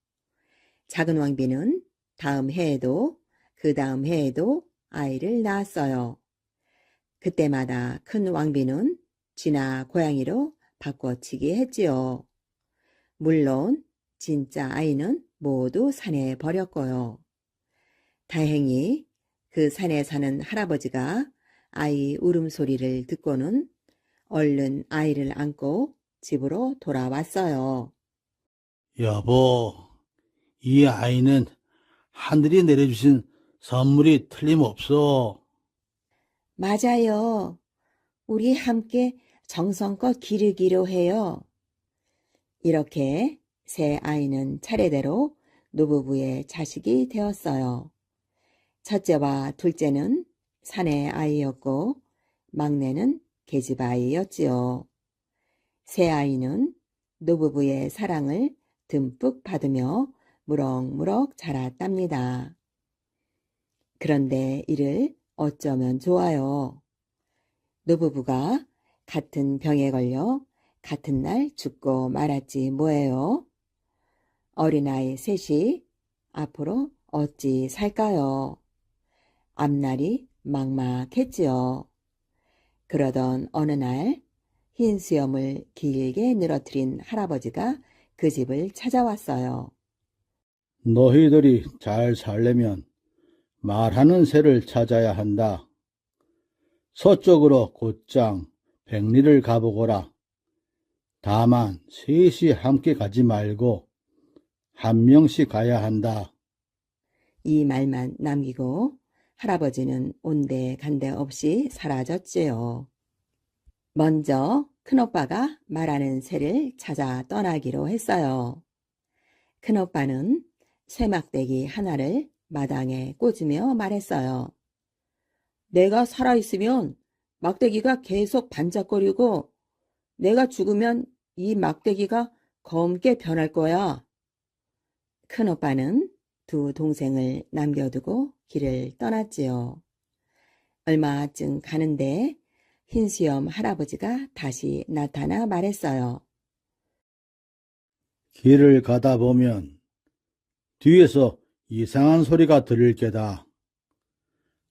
작은 왕비는 다음 해에도 그 다음 해에도 아이를 낳았어요. 그때마다 큰 왕비는 쥐나 고양이로 바꿔치기 했지요. 물론 진짜 아이는 모두 산에 버렸고요. 다행히 그 산에 사는 할아버지가 아이 울음소리를 듣고는 얼른 아이를 안고 집으로 돌아왔어요.
여보, 이 아이는 하늘이 내려주신 선물이 틀림없어.
맞아요. 우리 함께 정성껏 기르기로 해요. 이렇게 세 아이는 차례대로 노부부의 자식이 되었어요. 첫째와 둘째는 사내 아이였고 막내는 계집 아이였지요. 세 아이는 노부부의 사랑을 듬뿍 받으며 무럭무럭 자랐답니다. 그런데 이를 어쩌면 좋아요. 노부부가 같은 병에 걸려 같은 날 죽고 말았지 뭐예요. 어린아이 셋이 앞으로 어찌 살까요? 앞날이 막막했지요. 그러던 어느 날 흰 수염을 길게 늘어뜨린 할아버지가 그 집을 찾아왔어요.
너희들이 잘 살려면 말하는 새를 찾아야 한다. 서쪽으로 곧장 백리를 가보거라. 다만 셋이 함께 가지 말고 한 명씩 가야 한다.
이 말만 남기고 할아버지는 온데간데 없이 사라졌지요. 먼저 큰오빠가 말하는 새를 찾아 떠나기로 했어요. 큰오빠는 쇠막대기 하나를 마당에 꽂으며 말했어요. 내가 살아있으면 막대기가 계속 반짝거리고 내가 죽으면 이 막대기가 검게 변할 거야. 큰오빠는 두 동생을 남겨두고 길을 떠났지요. 얼마쯤 가는데 흰수염 할아버지가 다시 나타나 말했어요.
길을 가다 보면 뒤에서 이상한 소리가 들릴 게다.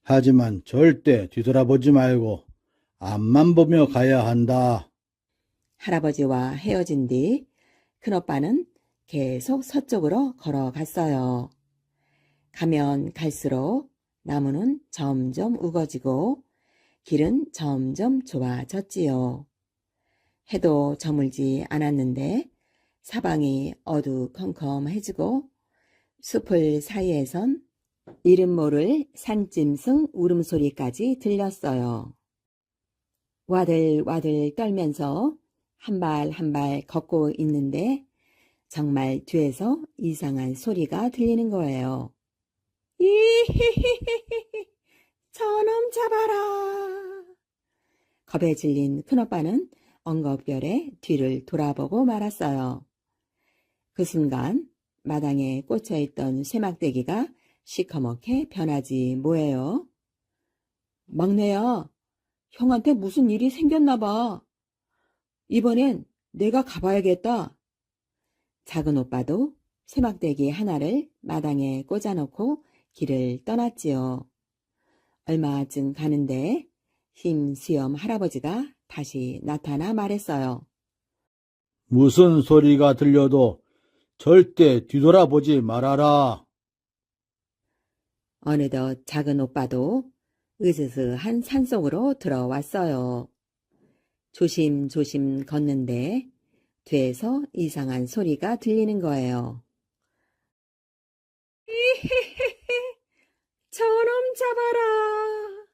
하지만 절대 뒤돌아보지 말고 앞만 보며 가야 한다.
할아버지와 헤어진 뒤 큰오빠는 계속 서쪽으로 걸어갔어요. 가면 갈수록 나무는 점점 우거지고 길은 점점 좁아졌지요. 해도 저물지 않았는데 사방이 어두컴컴해지고 숲을 사이에선 이름 모를 산짐승 울음소리까지 들렸어요. 와들와들 떨면서 한 발 한 발 걷고 있는데 정말 뒤에서 이상한 소리가 들리는 거예요. 이히히히히 저놈 잡아라. 겁에 질린 큰오빠는 엉겁결에 뒤를 돌아보고 말았어요. 그 순간 마당에 꽂혀있던 쇠막대기가 시커멓게 변하지 뭐예요. 막내야, 형한테 무슨 일이 생겼나 봐. 이번엔 내가 가봐야겠다. 작은 오빠도 쇠막대기 하나를 마당에 꽂아놓고 길을 떠났지요. 얼마쯤 가는데 흰수염 할아버지가 다시 나타나 말했어요.
무슨 소리가 들려도 절대 뒤돌아보지 말아라.
어느덧 작은 오빠도 으스스한 산속으로 들어왔어요. 조심조심 걷는데 뒤에서 이상한 소리가 들리는 거예요. 이히히히 저놈 잡아라.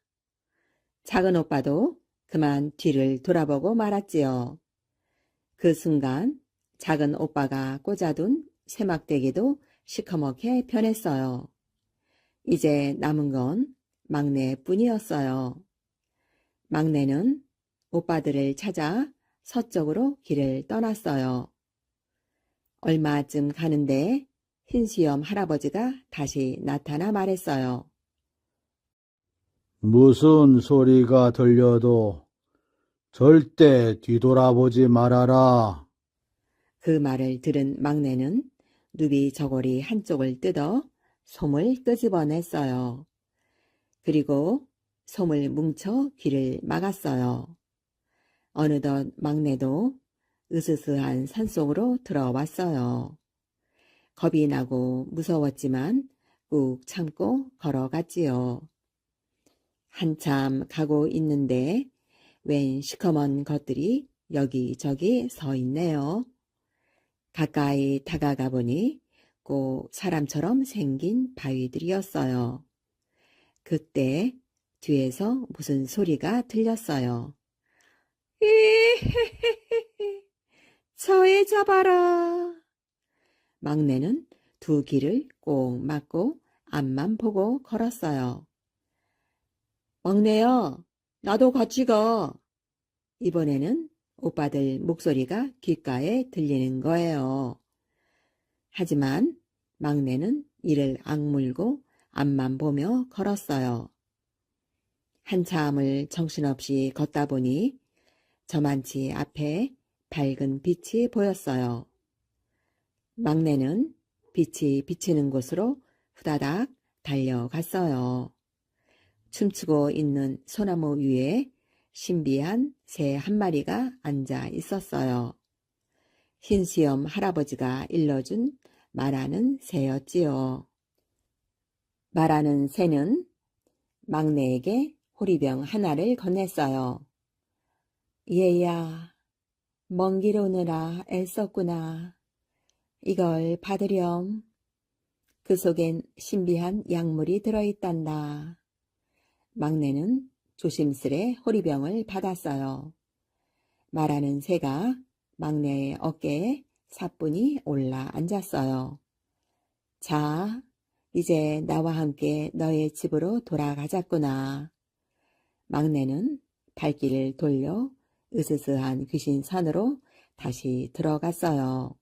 작은 오빠도 그만 뒤를 돌아보고 말았지요. 그 순간 작은 오빠가 꽂아둔 쇠막대기도 시커멓게 변했어요. 이제 남은 건 막내뿐이었어요. 막내는 오빠들을 찾아 서쪽으로 길을 떠났어요. 얼마쯤 가는데 흰수염 할아버지가 다시 나타나 말했어요.
무슨 소리가 들려도 절대 뒤돌아보지 말아라.
그 말을 들은 막내는 누비 저고리 한쪽을 뜯어 솜을 끄집어냈어요. 그리고 솜을 뭉쳐 귀를 막았어요. 어느덧 막내도 으스스한 산속으로 들어왔어요. 겁이 나고 무서웠지만 꾹 참고 걸어갔지요. 한참 가고 있는데 웬 시커먼 것들이 여기저기 서 있네요. 가까이 다가가 보니 꼭 사람처럼 생긴 바위들이었어요. 그때 뒤에서 무슨 소리가 들렸어요. 이히히히히 저에 잡아라. 막내는 두 귀를 꼭 막고 앞만 보고 걸었어요. 막내야, 나도 같이 가. 이번에는 오빠들 목소리가 귓가에 들리는 거예요. 하지만 막내는 이를 악물고 앞만 보며 걸었어요. 한참을 정신없이 걷다 보니 저만치 앞에 밝은 빛이 보였어요. 막내는 빛이 비치는 곳으로 후다닥 달려갔어요. 춤추고 있는 소나무 위에 신비한 새 한 마리가 앉아 있었어요. 흰수염 할아버지가 일러준 말하는 새였지요. 말하는 새는 막내에게 호리병 하나를 건넸어요. 얘야, 먼 길 오느라 애썼구나. 이걸 받으렴. 그 속엔 신비한 약물이 들어있단다. 막내는 조심스레 호리병을 받았어요. 말하는 새가 막내의 어깨에 사뿐히 올라 앉았어요. 자, 이제 나와 함께 너의 집으로 돌아가자꾸나. 막내는 발길을 돌려 으스스한 귀신 산으로 다시 들어갔어요.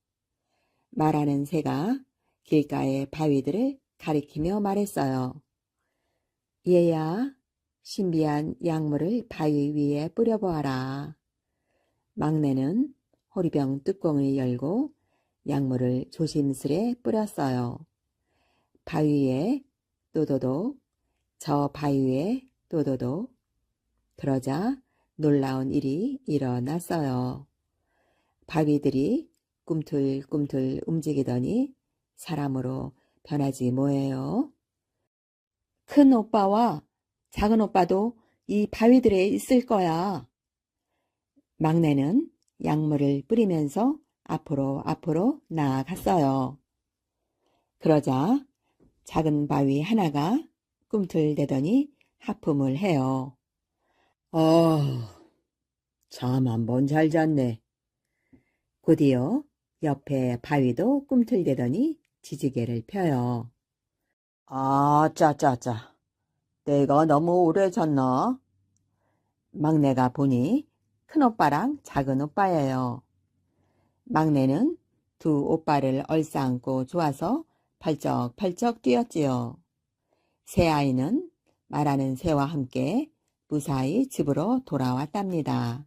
말하는 새가 길가의 바위들을 가리키며 말했어요. 얘야, 신비한 약물을 바위 위에 뿌려보아라. 막내는 호리병 뚜껑을 열고 약물을 조심스레 뿌렸어요. 바위에 또도독, 저 바위에 또도독. 그러자 놀라운 일이 일어났어요. 바위들이 꿈틀꿈틀 움직이더니 사람으로 변하지 뭐예요. 큰 오빠와 작은 오빠도 이 바위들에 있을 거야. 막내는 약물을 뿌리면서 앞으로 나아갔어요. 그러자 작은 바위 하나가 꿈틀대더니 하품을 해요.
잠 한번 잘 잤네.
곧이어 옆에 바위도 꿈틀대더니 지지개를 펴요.
짜짜짜. 내가 너무 오래 잤나?
막내가 보니 큰오빠랑 작은오빠예요. 막내는 두 오빠를 얼싸안고 좋아서 펄쩍펄쩍 뛰었지요. 새 아이는 말하는 새와 함께 무사히 집으로 돌아왔답니다.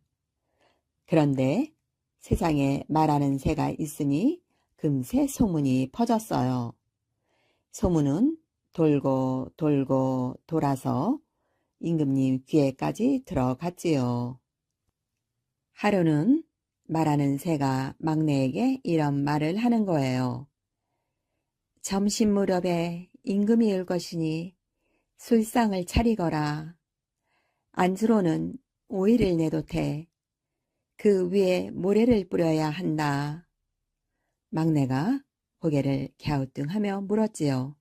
그런데 세상에 말하는 새가 있으니 금세 소문이 퍼졌어요. 소문은 돌고 돌고 돌아서 임금님 귀에까지 들어갔지요. 하루는 말하는 새가 막내에게 이런 말을 하는 거예요. 점심 무렵에 임금이 올 것이니 술상을 차리거라. 안주로는 오이를 내놓되 그 위에 모래를 뿌려야 한다. 막내가 고개를 갸우뚱하며 물었지요.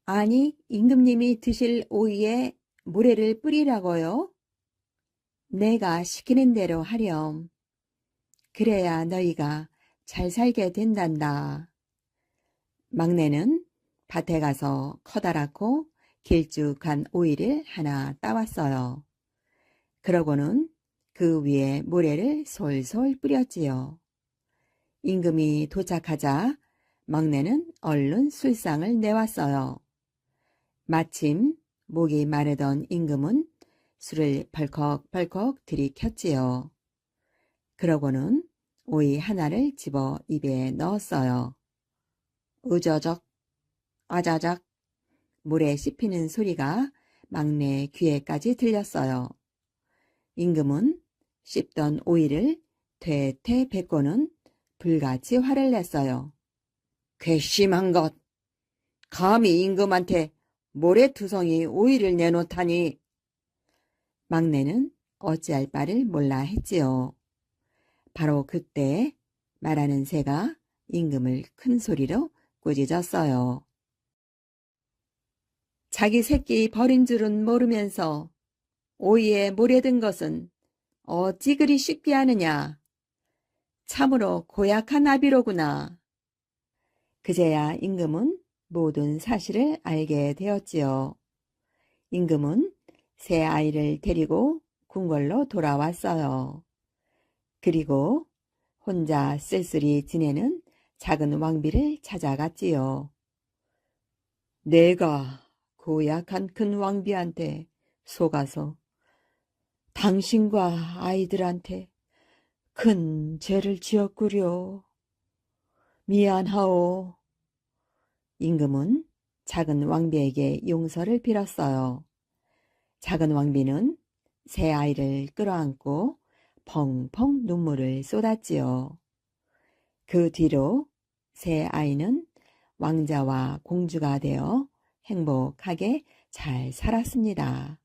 아니, 임금님이 드실 오이에 모래를 뿌리라고요? 내가 시키는 대로 하렴. 그래야 너희가 잘 살게 된단다. 막내는 밭에 가서 커다랗고 길쭉한 오이를 하나 따왔어요. 그러고는 그 위에 모래를 솔솔 뿌렸지요. 임금이 도착하자 막내는 얼른 술상을 내왔어요. 마침 목이 마르던 임금은 술을 벌컥벌컥 들이켰지요. 그러고는 오이 하나를 집어 입에 넣었어요. 으저적, 아자작, 물에 씹히는 소리가 막내 귀에까지 들렸어요. 임금은 씹던 오이를 퇴퇴 뱉고는 불같이 화를 냈어요.
괘씸한 것! 감히 임금한테 모래투성이 오이를 내놓다니!
막내는 어찌할 바를 몰라 했지요. 바로 그때 말하는 새가 임금을 큰 소리로 꾸짖었어요. 자기 새끼 버린 줄은 모르면서 오이에 모래 든 것은 어찌 그리 쉽게 하느냐. 참으로 고약한 아비로구나. 그제야 임금은 모든 사실을 알게 되었지요. 임금은 새 아이를 데리고 궁궐로 돌아왔어요. 그리고 혼자 쓸쓸히 지내는 작은 왕비를 찾아갔지요.
내가 고약한 큰 왕비한테 속아서 당신과 아이들한테 큰 죄를 지었구려. 미안하오.
임금은 작은 왕비에게 용서를 빌었어요. 작은 왕비는 새 아이를 끌어안고 펑펑 눈물을 쏟았지요. 그 뒤로 새 아이는 왕자와 공주가 되어 행복하게 잘 살았습니다.